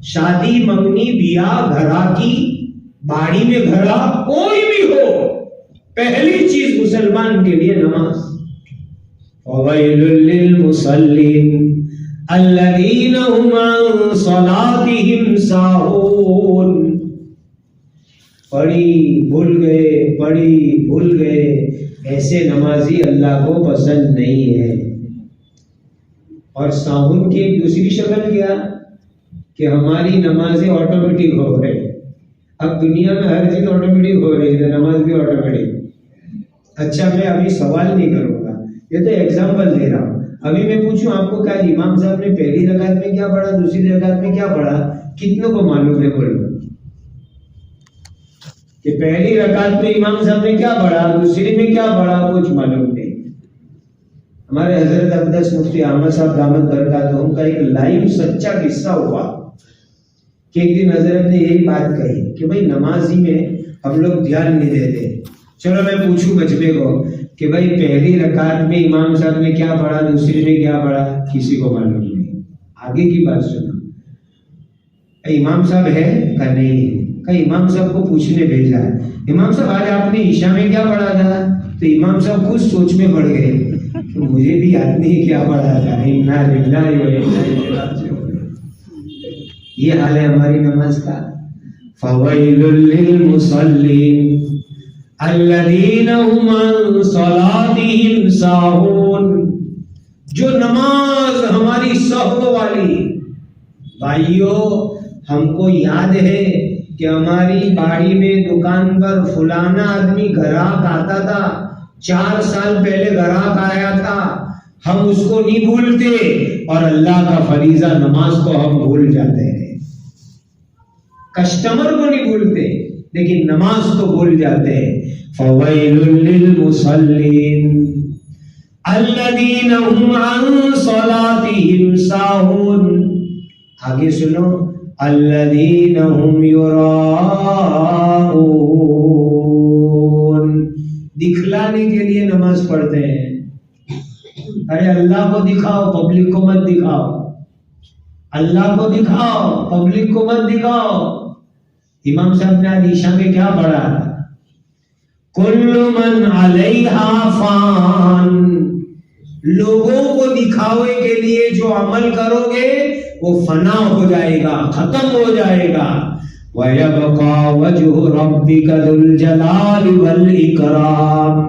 شادی منگنی بیاہ گھراکی باڑی میں گھرا کوئی بھی ہو، پہلی چیز مسلمان کے لیے نماز۔ فویل للمصلین الذین هم عن صلاتهم ساہون، پڑھی بھول گئے، پڑھی بھول گئے، ایسے نمازی اللہ کو پسند نہیں ہے۔ اور ساہون کی ایک دوسری شکل کیا کہ ہماری نمازیں آٹومیٹک ہو گئی۔ اب دنیا میں ہر چیز آٹومیٹک ہو رہی ہے، نماز بھی آٹومیٹک۔ اچھا میں ابھی سوال نہیں کروں گا، یہ تو ایگزامپل دے رہا ہوں۔ ابھی میں پوچھوں آپ کو، کیا امام صاحب نے پہلی رکعت میں کیا پڑھا، دوسری رکعت میں کیا پڑھا؟ کتنوں کو معلوم ہے؟ بولو کہ پہلی رکعت میں امام صاحب نے کیا پڑھا، دوسری میں کیا پڑھا؟ کچھ معلوم نہیں۔ ہمارے حضرت اقدس مفتی احمد صاحب دامت برکاتہم کا ایک لائیو سچا قصہ ہوا کہ ایک دن حضرت نے یہی بات کہی کہ بھائی نمازی میں ہم لوگ دھیان نہیں دیتے۔ چلو میں پوچھوں بچپے کو کہ بھائی پہلی رکعت میں امام صاحب نے کیا پڑھا، دوسری میں کیا پڑھا؟ کسی کو معلوم نہیں۔ آگے کی بات سنو، امام صاحب ہے کہ نہیں؟ کہ امام صاحب کو پوچھنے بھیجا ہے، امام صاحب آج آپ نے عشاء میں کیا پڑھا تھا؟ تو امام صاحب خود سوچ میں پڑ گئے کہ مجھے بھی یاد نہیں کیا پڑھا تھا۔ انا للہ و انا الیہ راجعون۔ یہ حال ہے ہماری نماز کا۔ فویل للمصلین الذین هم عن صلاتهم ساہون۔ جو نماز ہماری سہو والی، بھائیو ہم کو یاد ہے کہ ہماری باڑی میں دکان پر فلانا آدمی گراہک آتا تھا، 4 سال پہلے گراہک آیا تھا، ہم اس کو نہیں بھولتے، اور اللہ کا فریضہ نماز کو ہم بھول جاتے ہیں۔ کسٹمر کو نہیں بھولتے لیکن نماز کو بھول جاتے ہیں۔ فویل للمصلین الذین هم عن صلاتهم ساہون۔ آگے سنو، الذین هم یراؤون، دکھلانے کے لیے نماز پڑھتے ہیں۔ ارے اللہ کو دکھاؤ، پبلک کو مت دکھاؤ، اللہ کو دکھاؤ، پبلک کو مت دکھاؤ۔ امام صاحب نے آج عشاء میں کیا پڑھا؟ کل من علیہا فان، لوگوں کو دکھاوے کے لیے جو عمل کرو گے وہ فنا ہو جائے گا، ختم ہو جائے گا۔ وَيَبْقَى وَجْهُ رَبِّكَ ذُو الْجَلَالِ وَالْإِكْرَامِ،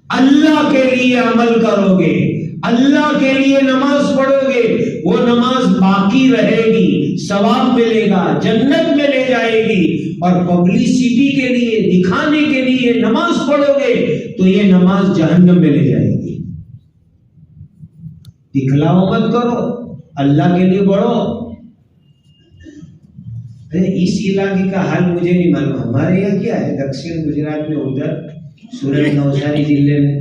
اللہ کے لیے عمل کرو گے، اللہ کے لیے نماز پڑھو گے، وہ نماز باقی رہے گی، ثواب ملے گا، جنت میں لے جائے گی۔ اور پبلسٹی کے لیے، دکھانے کے لیے نماز پڑھو گے تو یہ نماز جہنم میں لے جائے گی۔ دکھلاؤ مت کرو، اللہ کے لیے پڑھو۔ اس علاقے کا حال مجھے نہیں معلوم، ہمارے یہاں کیا ہے دکشن گجرات میں، ادھر سورت نوشہری ضلع میں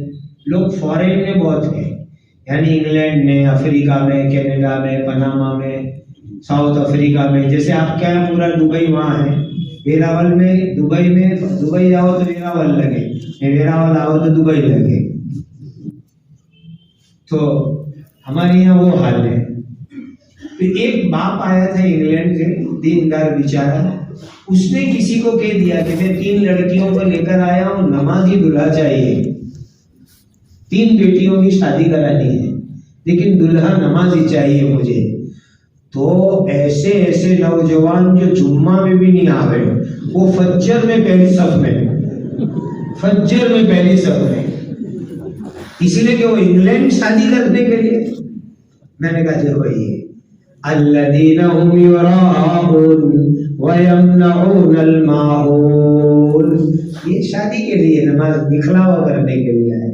لوگ فارن میں بہت ہیں، یعنی انگلینڈ میں، افریقہ میں، کینیڈا میں، پناما میں، ساؤتھ افریقہ میں۔ جیسے آپ کیا پورا دبئی وہاں ہے، ویراول میں، دبئی جاؤ تو ویراول لگے، ویراول آؤ تو دبئی لگے۔ تو ہمارے یہاں وہ حال ہے۔ تو ایک باپ آیا تھا انگلینڈ سے، دیندار بیچارہ، اس نے کسی کو کہہ دیا کہ میں 3 لڑکیوں کو لے کر آیا ہوں، نمازی دلہا چاہیے، 3 بیٹیوں کی شادی کرانی ہے لیکن دلہا نمازی چاہیے مجھے۔ تو ایسے ایسے نوجوان جو جمعہ میں بھی نہیں آوے، وہ فجر میں پہلی صف میں، فجر میں پہلی صف میں، اس لیے کہ وہ انگلینڈ شادی کرنے کے لیے۔ میں نے کہا دیکھو یہ الذین هم یراؤون ویمنعون الماعون، یہ شادی کے لیے نماز دکھلاوا کرنے کے لیے ہے۔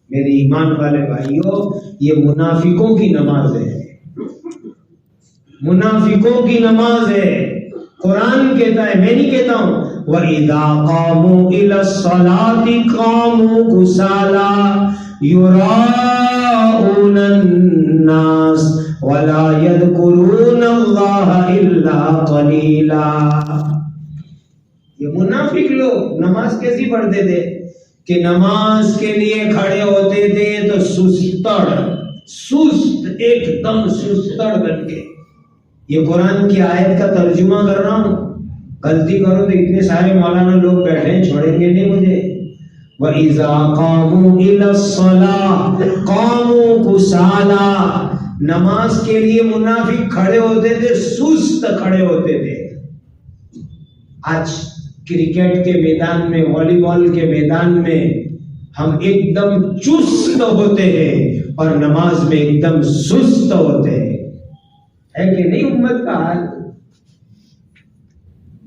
میرے ایمان والے بھائیوں، یہ منافقوں کی نماز ہے، منافقوں کی نماز ہے۔ قرآن کہتا ہے، میں نہیں کہتا ہوں، وَإِذَا قَامُوا إِلَى الصَّلَاةِ قَامُوا كُسَالَىٰ يُرَاءُونَ النَّاسَ وَلَا يَذْكُرُونَ اللَّهَ إِلَّا قَلِيلًا۔ یہ منافق لوگ نماز کیسی پڑھتے تھے کہ نماز کے لیے کھڑے ہوتے تھے تو سست، ایک دم سستڑ بن کے۔ یہ قرآن کی آیت کا ترجمہ کر رہا ہوں، غلطی کرو تو اتنے سارے مولانا لوگ بیٹھے ہیں، چھوڑیں گے نہیں مجھے۔ وَإِذَا قَامُوا إِلَى الصَّلَاةِ قَامُوا كُسَالَىٰ، نماز کے لیے منافق کھڑے ہوتے تھے، سست کھڑے ہوتے تھے۔ آج کرکٹ کے میدان میں، والی بال کے میدان میں ہم ایک دم چست ہوتے ہیں اور نماز میں ایک دم سست ہوتے ہیں، ہے کہ نہیں امت کا حال؟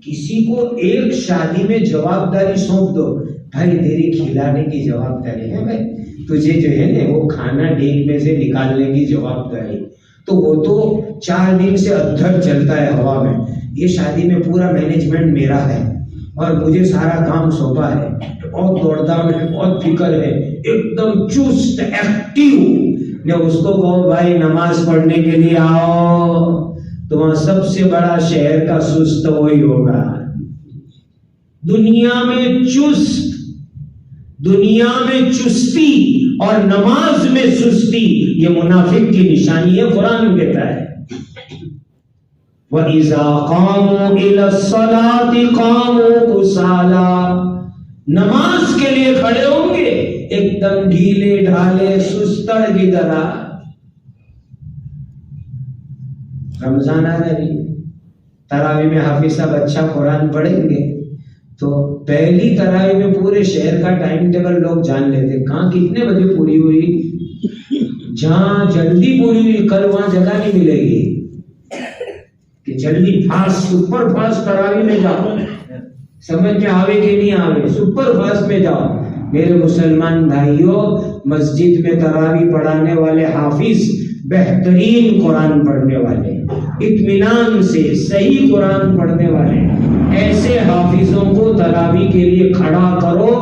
کسی کو ایک شادی میں جواب داری سونپ دو، بھائی تیری کھلانے کی جواب داری ہے، بھائی تجھے جو ہے نا وہ کھانا ڈیگ میں سے نکالنے کی جواب داری، تو وہ تو 4 دن سے ادھر چلتا ہے ہوا میں۔ یہ شادی میں پورا مینجمنٹ میرا ہے اور مجھے سارا کام سونپا ہے، بہت دوڑ دھام ہے، بہت فکر ہے، ایک دم چست ایکٹیو۔ نے اس کو کہو بھائی نماز پڑھنے کے لیے آؤ، تو وہاں سب سے بڑا شہر کا سست وہی ہوگا۔ دنیا میں چستی اور نماز میں سستی، یہ منافق کی نشانی ہے، قرآن کہتا ہے۔ وَإِذَا قَامُوا إِلَى الصَّلَاةِ قَامُوا كُسَالَىٰ، نماز کے لیے کھڑے ہوں گے ایک دم ڈھیلے ڈھالے سستڑ کی طرح. رمضان آ رہی ہے، تراویح میں حافظ صاحب اچھا قرآن پڑھیں گے تو پہلی تراویح میں پورے شہر کا ٹائم ٹیبل لوگ جان لیتے، کہاں کتنے بجے پوری ہوئی. جہاں جلدی پوری ہوئی کل وہاں جگہ نہیں ملے گی کہ جلدی فاسٹ سپر فاسٹ تراویح میں جاؤ. سمجھ میں آوے کہ نہیں آوے، سپر فاسٹ میں جاؤ. میرے مسلمان بھائیوں، مسجد میں تراویح پڑھانے والے حافظ بہترین قرآن پڑھنے والے، اطمینان سے صحیح قرآن پڑھنے والے، ایسے حافظوں کو تراویح کے لیے کھڑا کرو،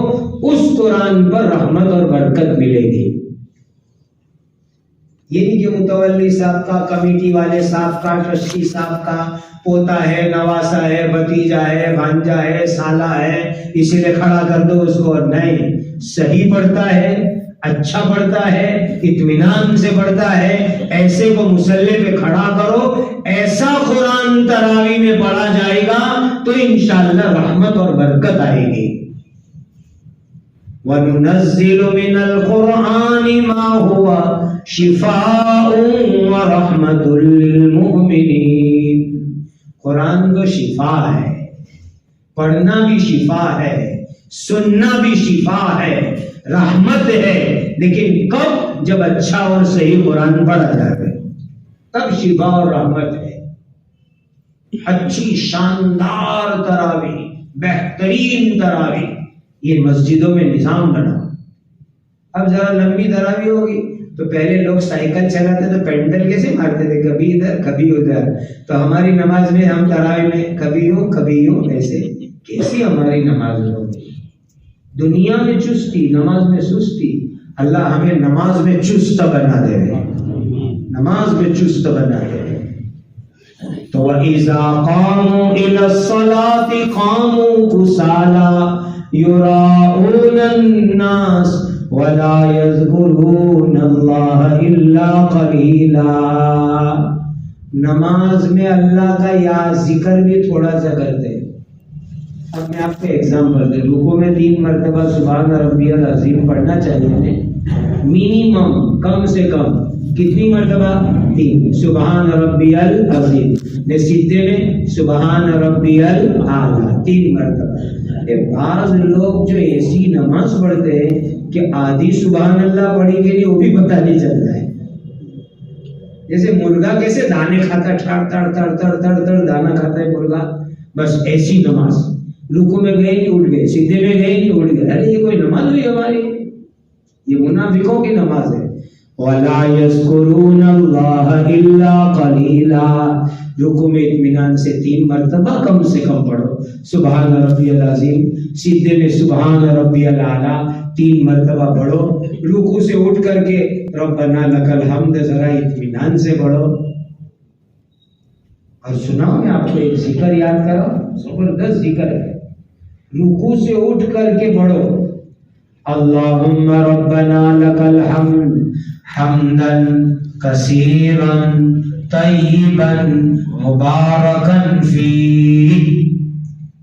اس قرآن پر رحمت اور برکت ملے گی. یہ نہیں کہ متولی صاحب کا، کمیٹی والے صاحب کا، ٹرسٹی صاحب کا پوتا ہے، نواسا ہے، بھتیجا ہے، بھانجا ہے، سالہ ہے، اسی لیے کھڑا کر دو اس کو. نہیں، صحیح پڑھتا ہے، اچھا پڑھتا ہے، اطمینان سے پڑھتا ہے، ایسے کو مصلی پہ کھڑا کرو. ایسا قرآن تراویح میں پڑھا جائے گا تو انشاءاللہ رحمت اور برکت آئے گی. وَنُنَزِّلُ مِنَ الْقُرْآنِ مَا هُوَ شِفَاءٌ وَرَحْمَةٌ لِّلْمُؤْمِنِينَ. قرآن تو شفا ہے، پڑھنا بھی شفا ہے، سننا بھی شفا ہے، رحمت ہے. لیکن کب؟ جب اچھا اور صحیح قرآن پڑھا جائے تب شفا اور رحمت ہے. اچھی شاندار تراویح، بہترین تراویح، یہ مسجدوں میں نظام بنا. اب ذرا لمبی تراویح ہوگی تو پہلے لوگ سائیکل چلاتے تو پینڈل کیسے مارتے تھے، کبھی ادھر کبھی ادھر. تو ہماری نماز میں ہم تراویح میں کبھی یوں کبھی یوں، ایسے کیسی ہماری نماز ہوگی. دنیا میں چستی، نماز میں سستی. اللہ ہمیں نماز میں چست بنا دے، نماز میں چست بنا دے. تو وَإِذَا قَامُوا إِلَى الصَّلَاةِ قَامُوا كُسَالَىٰ يُرَاءُونَ النَّاسَ وَلَا يَذْكُرُونَ اللَّهَ إِلَّا قَلِيلًا. نماز میں اللہ کا یاد ذکر بھی تھوڑا سا کرتے. اب میں آپ کو ایگزامپل دے، رکوع میں 3 مرتبہ سبحان ربی العظیم پڑھنا چاہیے، منیمم کم سے کم کتنی مرتبہ؟ 3. سبحان ربی العظیم. سجدے میں سبحان ربی الاعلیٰ 3 مرتبہ. بعض لوگ جو ایسی نماز پڑھتے ہیں کہ آدھی سبحان اللہ پڑھی کے لیے وہ بھی پتہ نہیں چلتا ہے. جیسے مرغا کیسے دانے کھاتا ہے، ٹھڑ ٹھڑ ٹھڑ ٹھڑ ٹھڑ ٹھڑ دانا کھاتا ہے مرغا، بس ایسی نماز. رکوع میں گئے نہیں اٹھ گئے، سجدے میں گئے نہیں اٹھ گئے. ارے یہ کوئی نماز ہوئی ہماری؟ یہ منافقوں کی نماز ہے. وَلَا يَذْكُرُونَ اللَّهَ إِلَّا قَلِيلًا. رکوع میں اطمینان سے 3 مرتبہ کم سے کم پڑھو سبحان ربی العظیم. سجدے میں سبحان ربی الاعلیٰ 3 مرتبہ پڑھو. رکوع سے اٹھ کر کے ربنا لک الحمد ذرا اطمینان سے پڑھو. اور سناؤ میں آپ کو ایک ذکر یاد کرو، زبردست ذکر ہے. رکوع سے اٹھ کر کے پڑھو اللہم ربنا لک الحمد حمدا کثیرا طیبا مبارکا فیہ.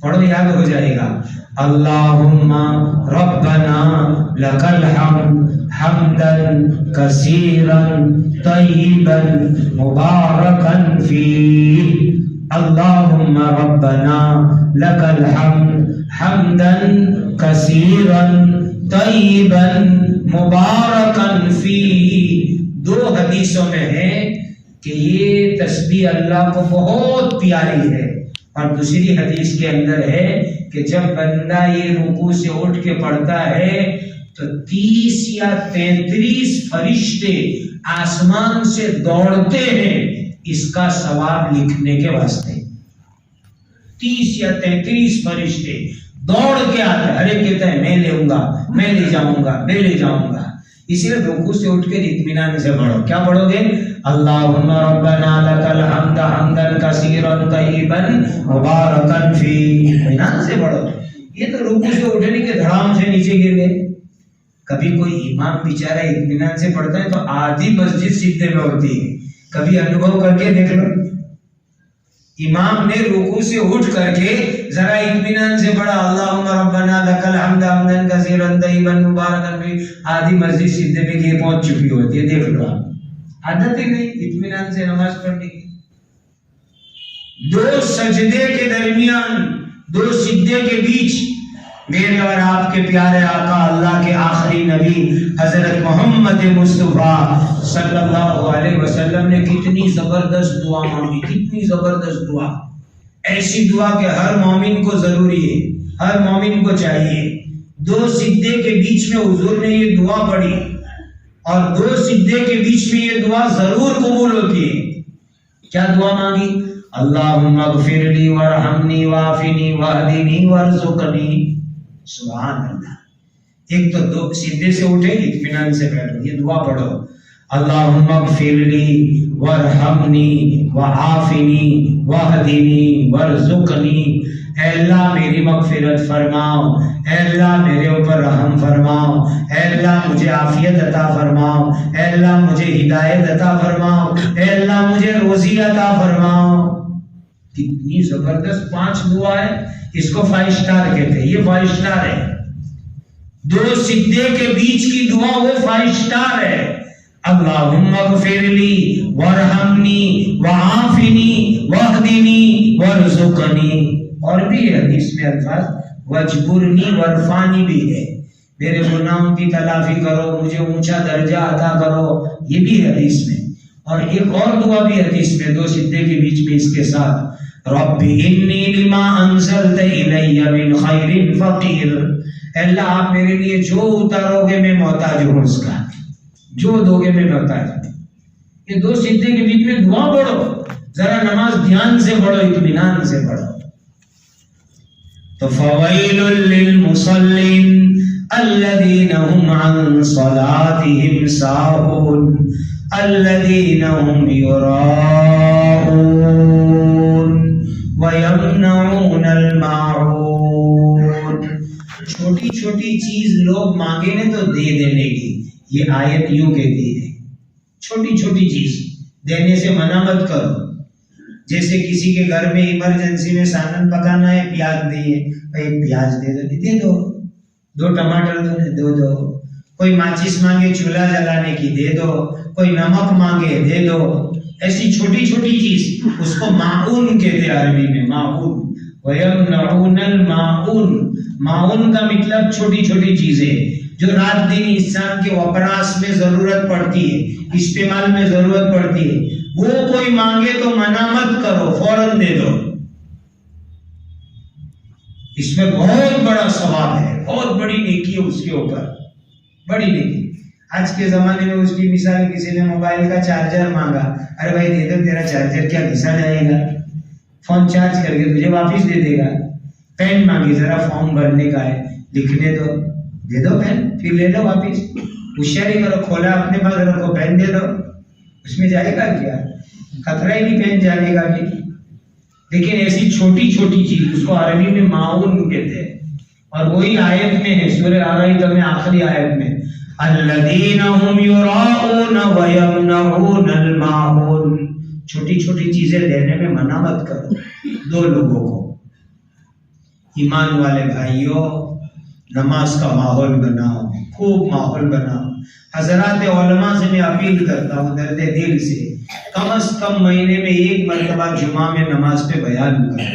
پڑھو یاد ہو جائے گا. اللہم ربنا لک الحمد حمدا کثیرا طیبا مبارکا فیہ. اللہم ربنا لک الحمد حمدا کثیرا طیبا مبارکا فیہ. 2 حدیثوں میں ہے کہ یہ تسبیح اللہ کو بہت پیاری ہے، اور دوسری حدیث کے اندر ہے کہ جب بندہ یہ رکوع سے اٹھ کے پڑھتا ہے تو 30 یا 33 فرشتے آسمان سے دوڑتے ہیں اس کا ثواب لکھنے کے واسطے. 30 یا 33 فرشتے دوڑ کے آتے ہیں. ہر ایک کہتا ہے میں لے گا، میں لے جاؤں گا، میں لے جاؤں گا. اسی لیے رکوع سے اٹھ کے اطمینان سے پڑھو. کیا پڑھو گے؟ اللہم ربنا لک الحمد حمدا کثیرا طیبا مبارکا فیہ. اطمینان سے پڑھو. یہ تو رکوع سے اٹھنے کے دھڑام سے نیچے گر گئے. کبھی کوئی امام بیچارہ اطمینان سے پڑھتا ہے تو آدھی مسجد سجدے میں ہوتی ہے. کبھی انوبھو کر کے دیکھ لو. امام نے رکوع سے اٹھ کر کے ذرا اطمینان سے پڑھا اللہم ربنا لک الحمد حمدا کثیرا طیبا مبارکا فیہ، آدھی مسجد سیدھے میں گئے پہنچ چکی ہوتی ہے. دیکھ لو آپ عادت ہی نہیں اطمینان سے نماز پڑھنے کی. دو سجدے کے درمیان، دو سجدے کے بیچ میرے اور آپ کے پیارے آقا اللہ کے آخری نبی حضرت محمد مصطفیٰ صلی اللہ علیہ وسلم نے کتنی زبردست دعا مانگی، کتنی زبردست دعا. ایسی دعا کہ ہر مومن کو ضروری ہے، ہر مومن کو چاہیے. دو سجدے کے بیچ میں حضور نے یہ دعا پڑھی، اور دو سجدے کے بیچ میں یہ دعا ضرور قبول ہوتی ہے. کیا دعا مانگی؟ اللہم اغفر لی وارحمنی وعافنی واہدنی وارزقنی. سبحان اللہ. ایک تو دو سیدھے سے اٹھے اطمینان سے بیٹھو، یہ دعا پڑھو اللہم اغفر لی وارحمنی وعافنی واہدنی وارزقنی. اے اللہ میری مغفرت فرماؤ، اے اللہ میرے اوپر رحم فرماؤ، اے اللہ مجھے عافیت عطا فرماؤ، اے اللہ مجھے ہدایت عطا فرماؤ، اے اللہ مجھے روزی عطا فرماؤ. کتنی زبردست 5 دعا ہے. اس کو 5 سٹار کہتے ہیں، یہ 5 سٹار ہے. دو سجدے کے بیچ کی دعا وہ 5 سٹار ہے. اللہم اغفر لی وارحمنی وعافنی واہدنی وارزقنی. اور بھی حدیث میں الفاظ وجبرنی وارفعنی بھی ہے، میرے گناہوں کی تلافی کرو، مجھے اونچا درجہ عطا کرو، یہ بھی حدیث میں. اور ایک اور دعا بھی حدیث میں دو سجدے کے بیچ میں اس کے ساتھ رب انی لما انزلت الی من خیر فقیر. اے اللہ آپ میرے لیے جو اتارو گے میں محتاج ہوں، اس کا جو دو گے میں محتاج ہوں. یہ دو سجدے کے بیچ میں دعا پڑھو، ذرا نماز دھیان سے پڑھو، اطمینان سے پڑھو. تو فویل للمصلین الذین هم عن صلاتهم ساہون الذین هم یراؤون وَيَمْنَعُونَ الْمَاعُونَ. چھوٹی چھوٹی چیز لوگ مانگے نے تو دے دینے کی، یہ آیت یوں کہتی ہے چھوٹی چھوٹی چیز دینے سے منع مت کرو. جیسے کسی کے گھر میں ایمرجنسی میں سالن پکانا ہے، پیاز نہیں ہے، بھائی پیاز دے دو، 2 ٹماٹر دے دو. کوئی ماچس مانگے چولہا جلانے کی دے دو، کوئی نمک مانگے دے دو. ایسی چھوٹی چھوٹی چیز اس کو معون کہتے ہیں عربی میں، معون. وَيَمْنَعُونَ الْمَاعُونَ. معون کا مطلب چھوٹی چھوٹی چیزیں جو رات دن انسان کے وپراس میں ضرورت پڑتی ہے، استعمال میں ضرورت پڑتی ہے، وہ کوئی مانگے تو منع مت کرو، فوراً دے دو. اس میں بہت بڑا ثواب ہے، بہت بڑی نیکی ہے اس کے اوپر، بڑی نیکی. آج کے زمانے میں اس کی مثال کسی نے موبائل کا چارجر مانگا، ارے بھائی دے دو، تیرا چارجر کیا گھسا جائے گا، فون چارج کر کے تجھے واپس دے دے گا. پین مانگی، ذرا فارم بھرنے کا ہے، لکھنے تو دے دو پین، پھر لے لو واپس. ہوشیاری کرو، کھولا اپنے پاس رکھو، پین دے دو، اس میں جائے گا کیا، خطرہ ہی نہیں پین جانے کا بھی. لیکن ایسی چھوٹی چھوٹی چیز اس کو عربی میں معاون کہتے ہیں. اور وہی آیت میں ہے سورہ آرائیت میں آخری آیت میں الذین هم یراؤون ویمنعون الماعون. چھوٹی چھوٹی چیزیں دینے میں منع مت کرو. 2 لوگوں کو، ایمان والے بھائیوں، نماز کا ماحول بناؤ، خوب ماحول بناؤ. حضرات علماء سے میں اپیل کرتا ہوں درد دل سے، کم از کم مہینے میں 1 مرتبہ جمعہ میں نماز پہ بیان کرو.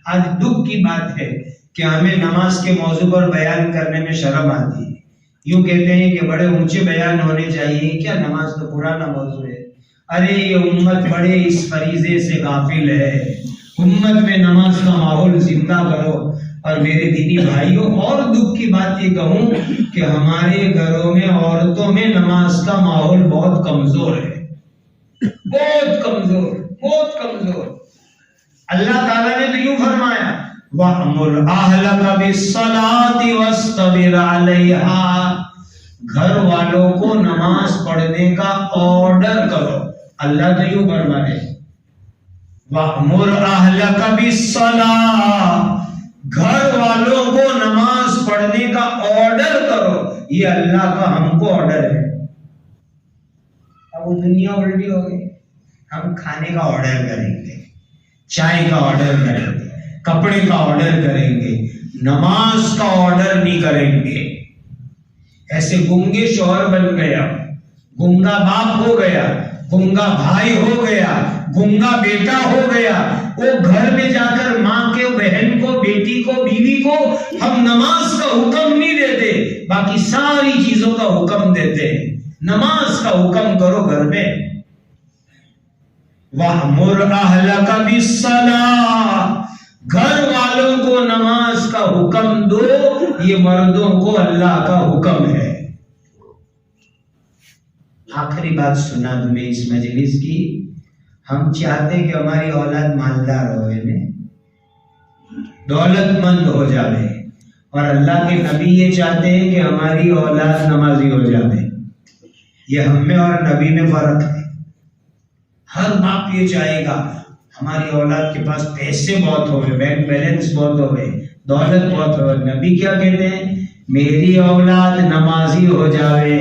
آج دکھ کی بات ہے کہ ہمیں نماز کے موضوع پر بیان کرنے میں شرم آتی ہے. یوں کہتے ہیں کہ بڑے اونچے بیان ہونے چاہیے، کیا نماز تو پرانا موضوع ہے. ارے یہ امت بڑے اس فریضے سے غافل ہے. امت میں نماز کا ماحول زندہ کرو. اور میرے دینی بھائیوں، اور دکھ کی بات یہ کہوں کہ ہمارے گھروں میں عورتوں میں نماز کا ماحول بہت کمزور ہے، بہت کمزور، بہت کمزور. اللہ تعالیٰ نے تو یوں فرمایا وَأْمُرْ أَهْلَكَ بِالصَّلَاةِ وَاسْتَبِرْ عَلَيْهَا. گھر والوں کو نماز پڑھنے کا آرڈر کرو. اللہ تو یوں فرما رہے وَأْمُرْ أَهْلَكَ بِالصَّلَاةِ. گھر والوں کو نماز پڑھنے کا آرڈر کرو. یہ اللہ کا ہم کو آرڈر ہے. اب وہ دنیا الٹی ہو گئی، ہم کھانے کا آرڈر کریں گے. چائے کا آرڈر کریں گے، کپڑے کا آرڈر کریں گے، نماز کا آرڈر نہیں کریں گے۔ ایسے گنگے شوہر بن گیا، گنگا باپ ہو گیا، گنگا بھائی ہو گیا، گنگا بیٹا ہو گیا، وہ گھر میں جا کر ماں کے بہن کو، بیٹی کو، بیوی کو ہم نماز کا حکم نہیں دیتے، باقی ساری چیزوں کا حکم دیتے ہیں۔ نماز کا حکم کرو گھر میں۔ وَأْمُرْ أَهْلَكَ بِالصَّلَاةِ، گھر والوں کو نماز کا حکم دو، یہ مردوں کو اللہ کا حکم ہے۔ آخری بات سنا تمہیں اس مجلس کی، ہم چاہتے کہ ہماری اولاد مالدار ہوئے، دولت مند ہو جاوے، اور اللہ کے نبی یہ چاہتے ہیں کہ ہماری اولاد نمازی ہو جاوے۔ یہ ہم میں اور نبی میں فرق ہے۔ ہر باپ یہ چاہے گا ہماری اولاد کے پاس پیسے بہت ہوئے، بینک بیلنس بہت ہوئے، دولت بہت ہوئے۔ نبی کیا کہتے ہیں؟ میری اولاد نمازی ہو جاوے۔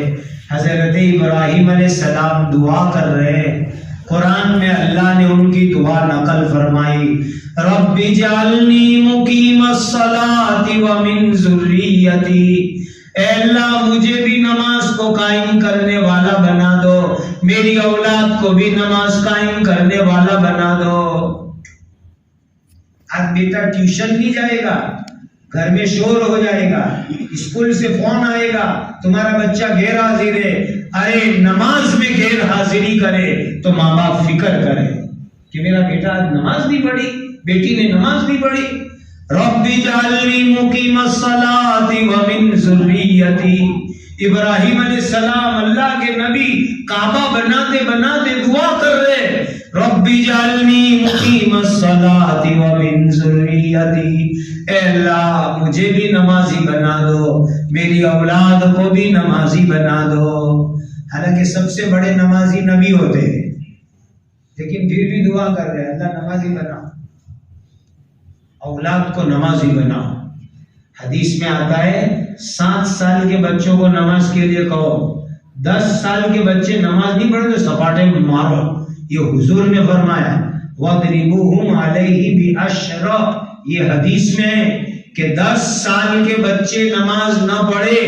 حضرت ابراہیم علیہ السلام دعا کر رہے ہیں، قرآن میں اللہ نے ان کی دعا نقل فرمائی، رب اجعلنی مقیم الصلاۃ ومن ذریتی، اے اللہ مجھے بھی نماز کو قائم کرنے والا بنا دو، میری اولاد کو بھی نماز قائم کرنے والا بنا دو۔ آج بیٹا ٹیوشن نہیں جائے گا، گھر میں شور ہو جائے گا، اسکول سے فون آئے گا تمہارا بچہ غیر حاضر ہے، ارے نماز میں غیر حاضری کرے تو ماں باپ فکر کرے کہ میرا بیٹا آج نماز بھی پڑھی، بیٹی نے نماز بھی پڑھی۔ رب اجعلنی مقیم الصلاۃ ومن ذریتی، ابراہیم علیہ السلام اللہ کے نبی کعبہ بناتے بناتے دعا کر رہے، رب اجعلنی مقیم الصلاۃ ومن ذریتی، اے اللہ مجھے بھی نمازی بنا دو، میری اولاد کو بھی نمازی بنا دو۔ حالانکہ سب سے بڑے نمازی نبی ہوتے ہیں، لیکن پھر بھی دعا کر رہے ہیں اللہ نمازی بناؤ، اولاد کو نمازی بناؤ۔ حدیث میں آتا ہے 7 سال کے بچوں کو نماز کے لیے کہو، 10 سال کے بچے نماز نہیں پڑھے تو سپاٹے میں مارو، یہ حضور نے فرمایا، وَاضْرِبُوهُمْ عَلَيْهِ بِعَشْرٍ، یہ حدیث میں ہے کہ 10 سال کے بچے نماز نہ پڑھے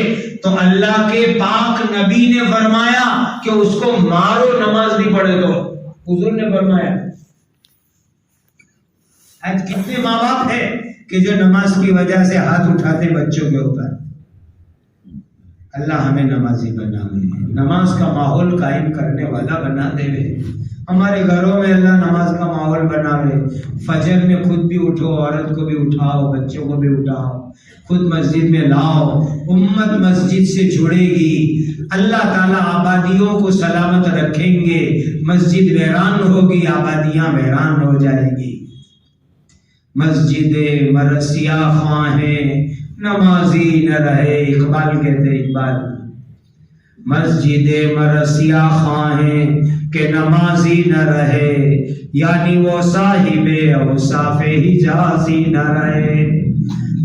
تو اللہ کے پاک نبی نے فرمایا کہ اس کو مارو، نماز نہیں پڑھے تو، حضور نے فرمایا۔ آج کتنے ماں باپ ہیں کہ جو نماز کی وجہ سے ہاتھ اٹھاتے بچوں کے اوپر۔ اللہ ہمیں نمازی بنا دے، نماز کا ماحول قائم کرنے والا بنا دے۔ ہمارے گھروں میں اللہ نماز کا ماحول بناوے، فجر میں خود بھی اٹھو، عورت کو بھی اٹھاؤ، بچوں کو بھی اٹھاؤ، خود مسجد میں لاؤ، امت مسجد سے جڑے گی، اللہ تعالیٰ آبادیوں کو سلامت رکھیں گے، مسجد ویران ہوگی، آبادیاں ویران ہو جائیں گی۔ مسجد مرثیہ خواہیں نمازی نہ رہے، اقبال کہتے ہیں، اقبال، مسجد مرثیہ خواہیں کہ نمازی نہ رہے، یعنی وہ صاحب اوصاف حجازی نہ رہے،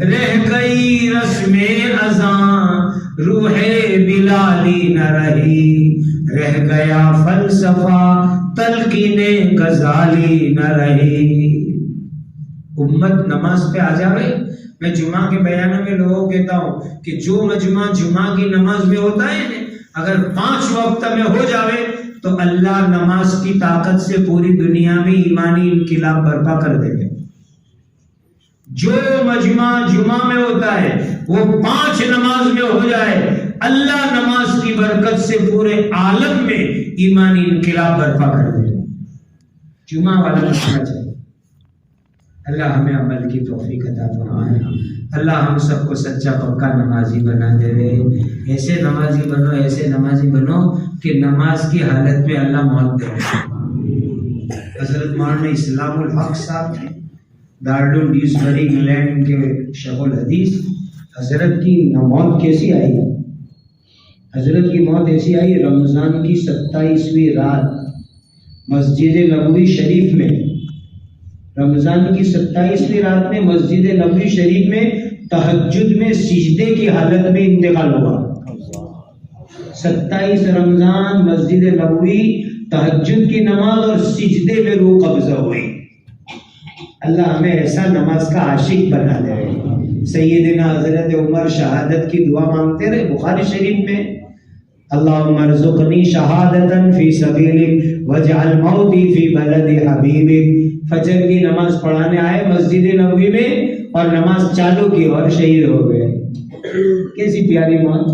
رہ گئی رسم اذان روح بلالی نہ رہی، رہ گیا فلسفہ تلقین غزالی نہ رہی۔ امت نماز پہ آ جاوے۔ میں جمعہ کے بیانوں میں لوگوں کو کہتا ہوں کہ جو مجمع جمعہ کی نماز میں ہوتا ہے اگر 5 وقت میں ہو جاوے تو اللہ نماز کی طاقت سے پوری دنیا میں ایمانی انقلاب برپا کر دے گا۔ جو مجمع جمعہ میں ہوتا ہے وہ 5 نماز میں ہو جائے، اللہ نماز کی برکت سے پورے عالم میں ایمانی انقلاب برپا کر دے گا۔ جمعہ والا مسئلہ چاہیے۔ اللہ ہمیں عمل کی توفیق عطا فرمائے، اللہ ہم سب کو سچا پکا نمازی بنا دے رہے، ایسے نمازی بنو، ایسے نمازی بنو کہ نماز کی حالت میں اللہ موت دے۔ حضرت مولانا اسلام الحق صاحب تھے، دارالعلوم ڈیوزبری انگلینڈ کے شیخ الحدیث۔ حضرت کی موت کیسی آئی؟ حضرت کی موت ایسی آئی، رمضان کی 27ویں رات مسجد نبوی شریف میں، رمضان کی 27ویں رات میں مسجد نبوی شریف میں تہجد میں سجدے کی حالت میں انتقال ہوا۔ 27 رمضان مسجد نبوی تہجد کی نماز اور سجدے میں روح قبضہ ہوئی۔ اللہ ہمیں ایسا نماز کا عاشق بنا دے. سیدنا حضرت عمر شہادت کی دعا مانگتے رہے بخاری شریف میں، اللہم ارزقنی شہادتا فی سبیلک واجعل موتی فی بلد حبیبک. فجر کی نماز پڑھانے آئے مسجد نبوی میں اور نماز چالو کی اور شہید ہو گئے. کیسی پیاری موت،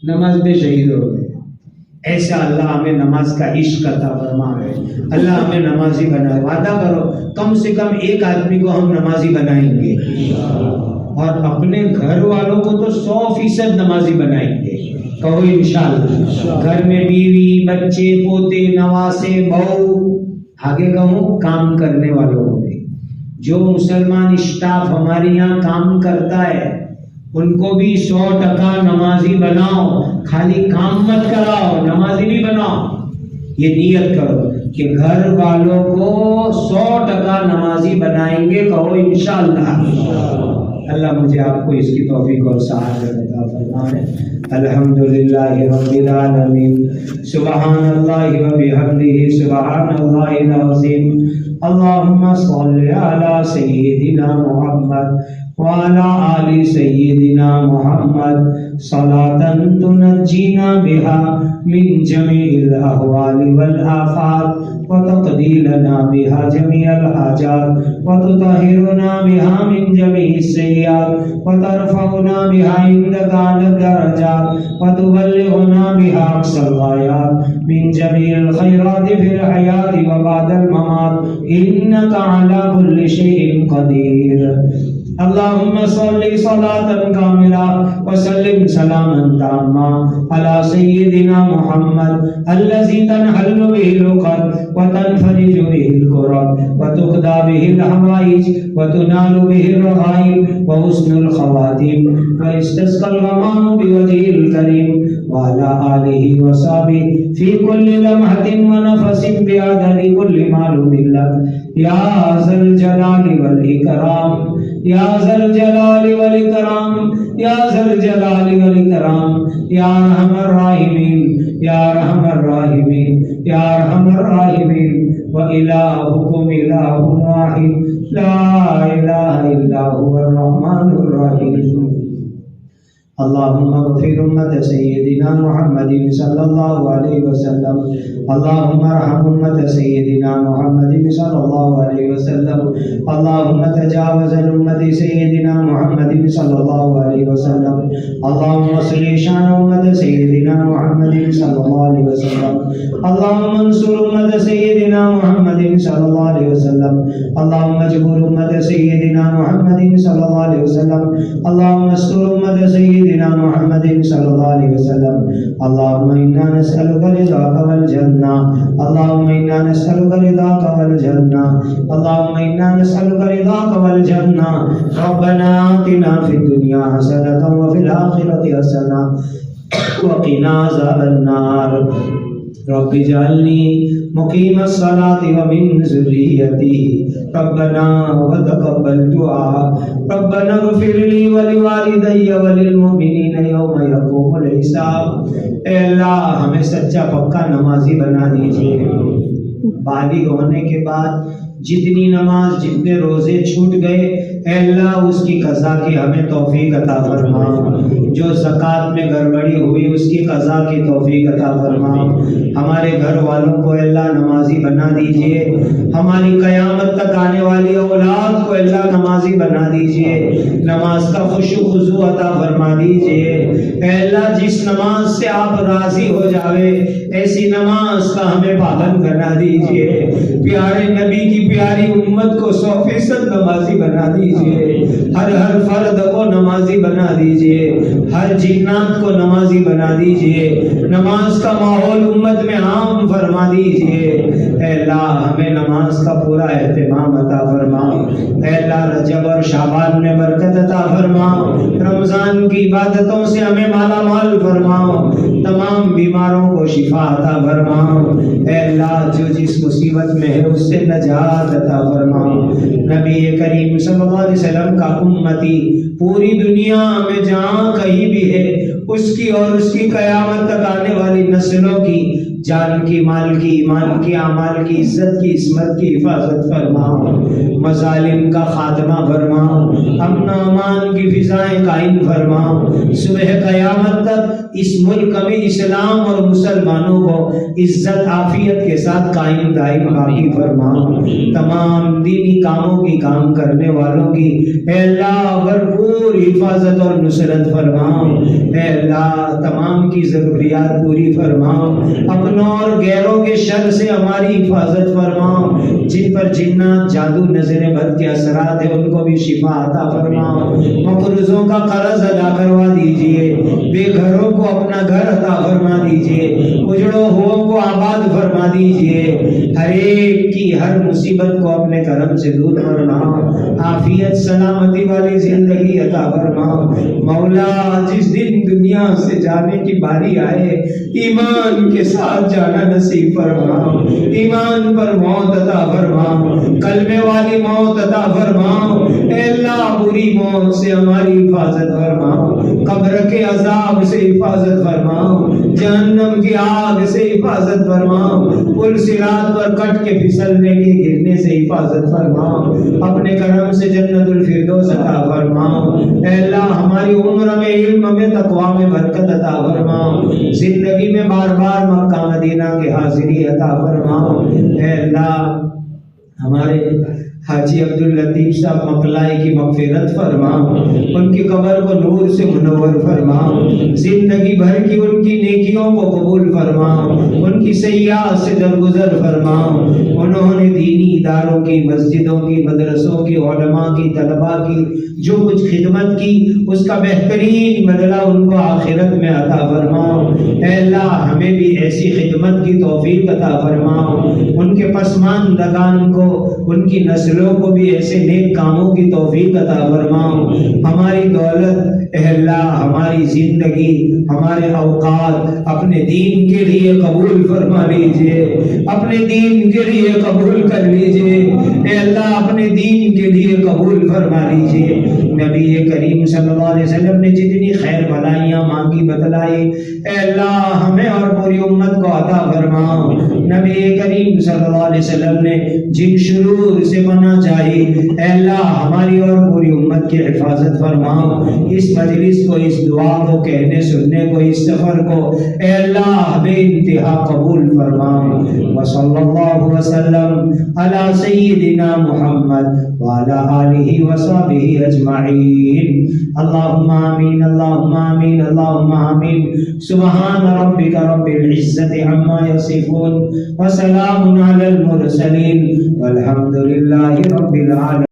نماز میں شہید ہو گئے. ایسا اللہ ہمیں نماز کا عشق عطا فرمائے، اللہ ہمیں نمازی بنائے. وعدہ کرو کم سے کم ایک آدمی کو ہم نمازی بنائیں گے، اور اپنے گھر والوں کو تو 100% نمازی بنائیں گے. کہو انشاءاللہ. گھر میں بیوی، بچے، پوتے، نواسے، بہو، آگے کہوں کام کرنے والوں کو بھی. جو مسلمان اسٹاف ہمارے یہاں کام کرتا ہے ان کو بھی 100% نمازی بناؤ. خالی کام مت کراؤ، نمازی بھی بناؤ. یہ نیت کرو کہ گھر والوں کو 100% نمازی بنائیں گے. کہو انشاءاللہ. اللہ مجھے آپ کو اس کی توفیق اور سعادت عطا فرمائے. الحمدللہ رب العالمین. سبحان اللہ و بحمدہ سبحان اللہ العظیم. اللہم صل علی سیدنا محمد وعلى آل سيدنا محمد صلاة تنجينا بها من جميع الأهوال والآفات وتقضي لنا بها جميع الحاجات وتطهرنا بها من جميع السيئات وترفعنا بها عندك على الدرجات وتبلغنا بها أقصى الغايات من جميع الخيرات في الحياة وبعد الممات إنك على كل شيء قدير. اللهم صل صلاة كاملة وسلم سلاما تاما على سيدنا محمد الذي تنحل به العقد وتنفرج به الكرب وتقضى به الحوائج وتنال به الرغائب وحسن الخواتيم ويستسقى الغمام بوجهه الكريم وعلى آله وصحبه في كل لمحة ونفس بعدد كل معلوم لك يا ذا الجلال والإكرام يا ذا الجلال والإكرام يا ذا الجلال والإكرام يا أرحم الراحمين يا أرحم الراحمين يا أرحم الراحمين. وإلهكم إله واحد لا إله إلا هو الرحمن الرحيم. اللهم اغفر أمة سيدنا محمد صلى الله عليه وسلم. اللهم ارحم أمة سيدنا محمد صلى الله عليه وسلم. اللهم تجاوز عن أمة سيدنا محمد صلى الله عليه وسلم. اللهم اصلح شأن أمة سيدنا محمد صلى الله عليه وسلم. اللهم انصر أمة سيدنا محمد صلى الله عليه وسلم. اللهم اجبر أمة سيدنا محمد صلى الله عليه وسلم. اللهم استر أمة سيدنا محمد صلى الله عليه وسلم. اللهم إنا نسألك رضاك والجنة. اللهم إنا نسألك رضاك والجنة. اللهم إنا نسألك رضاك والجنة. ربنا آتنا في الدنيا حسنة وفي الآخرة حسنة وقنا عذاب النار. رب اجعلني مقيم الصلاة ومن ذريتي ربنا وتقبل دعاء. ربنا اغفر لي ولوالدي وللمؤمنين يوم يقوم الحساب. اے اللہ ہمیں سچا پکا نمازی بنا دیجیے. بالغ ہونے کے بعد جتنی نماز جتنے روزے چھوٹ گئے اے اللہ اس کی قضا کی ہمیں توفیق عطا فرما. جو زکوٰۃ میں گڑبڑی ہوئی اس کی قضا کی توفیق عطا فرما. ہمارے گھر والوں کو اللہ نمازی بنا دیجئے. ہماری قیامت تک آنے والی اولاد کو اللہ نمازی بنا دیجئے. نماز کا خشوع خضوع عطا فرما دیجئے. اے اللہ جس نماز سے آپ راضی ہو جاوے ایسی نماز کا ہمیں پابند بنا دیجئے. پیارے نبی کی پیاری امت کو 100% نمازی بنا دیجئے. ہر فرد کو نمازی بنا دیجئے. ہر جنات کو نمازی بنا دیجئے. نماز کا ماحول امت میں عام فرما دیجئے. اے اللہ ہمیں نماز کا پورا اہتمام عطا فرما. اے اللہ رجب اور شعبان میں برکت عطا فرما. رمضان کی عبادتوں سے ہمیں مالا مال فرماؤ. تمام بیماروں کو شفا عطا فرماؤ. اے اللہ جو جس مصیبت میں ہے اس سے نجات عطا فرماؤ. نبی کریم صلی اللہ علیہ وسلم کا امتی پوری دنیا میں جہاں کہیں بھی ہے اس کی اور اس کی قیامت تک آنے والی نسلوں کی جان کی، مال کی، ایمان کی، اعمال کی، عزت کی، عصمت کی حفاظت فرما، مظالم کا خاتمہ فرما، امن و امان کی فضائیں قائم فرما، صبح قیامت تک اس ملک میں اسلام اور مسلمانوں کو عزت عافیت کے ساتھ قائم دائم باقی فرما، تمام دینی کاموں کی کام کرنے والوں کی اے اللہ بھرپور حفاظت اور نصرت فرما، اے اللہ تمام کی ضروریات پوری فرما، اپنوں اور غیروں کے شر سے ہماری حفاظت فرما، جن پر جنات جادو نظر بد کے اثرات ہیں ان کو بھی شفا عطا فرما، مقروضوں کا قرض ادا کروا دیجئے، بے گھروں کو اپنا گھر عطا فرما دیجئے، اجڑوں ہووں کو آباد فرما دیجئے، ہر ایک کی ہر مصیبت کو اپنے کرم سے دور فرما، عافیت سلامتی والی زندگی عطا فرما، مولا جس دن دنیا سے جانے کی باری آئے ایمان کے ساتھ جانا نصیب فرما، ایمان پر موت عطا فرما، کلمے والی موت عطا فرما، اے اللہ بری موت سے ہماری حفاظت فرما، قبر کے عذاب سے حفاظت فرما، جہنم کی آگ سے حفاظت فرما، پل صراط پر کٹ کے پھسلنے کے گرنے سے حفاظت فرما، اپنے کرم سے جنت الفردوس عطا فرما، اے اللہ ہماری عمر میں علم میں تقوی میں برکت عطا فرما، زندگی میں بار بار مکہ مدینہ کے حاضری عطا فرما، اے اللہ ہمارے حاجی عبداللطیف صاحب مقلائی کی مغفرت فرما، ان کی قبر کو نور سے منور فرما، زندگی بھر کی ان کی نیکیوں کو قبول فرما، ان کی سیاحت سے درگزر فرما، انہوں نے دینی اداروں کی، مسجدوں کی، مدرسوں کی، علماء کی، طلباء کی جو کچھ خدمت کی اس کا بہترین بدلہ ان کو آخرت میں عطا فرما، اے اللہ ہمیں بھی ایسی خدمت کی توفیق عطا فرما، ان کے پسماندگان کو، ان کی نسلوں کو بھی ایسے نیک کاموں کی توفیق عطا فرما، ہماری دولت اے اللہ ہماری زندگی، ہمارے اوقات اپنے دین کے لیے قبول فرما لیجئے، اپنے دین کے لیے قبول کر لیجئے، اے اللہ اپنے دین کے لیے قبول فرما لیجئے۔ نبی کریم صلی اللہ علیہ وسلم نے جتنی خیر بھلائیاں مانگی بتلائی اے اللہ ہمیں اور پوری امت کو عطا فرما، نبی کریم صلی اللہ علیہ وسلم نے جن شرور سے بنا چاہی اے اللہ ہماری اور پوری امت کی حفاظت فرما، اس مجلس کو، اس دعا کو کہنے سننے کو، اس سفر کو اے اللہ بے انتہا قبول فرما، وصلی اللہ وسلم علی سیدنا محمد وعلی آلہ وصحبہ اجمعین، اللہم آمین اللہم آمین اللہم آمین، سبحان ربک رب العزت عما یصفون وسلام علی المرسلین والحمد للہ رب العالمین۔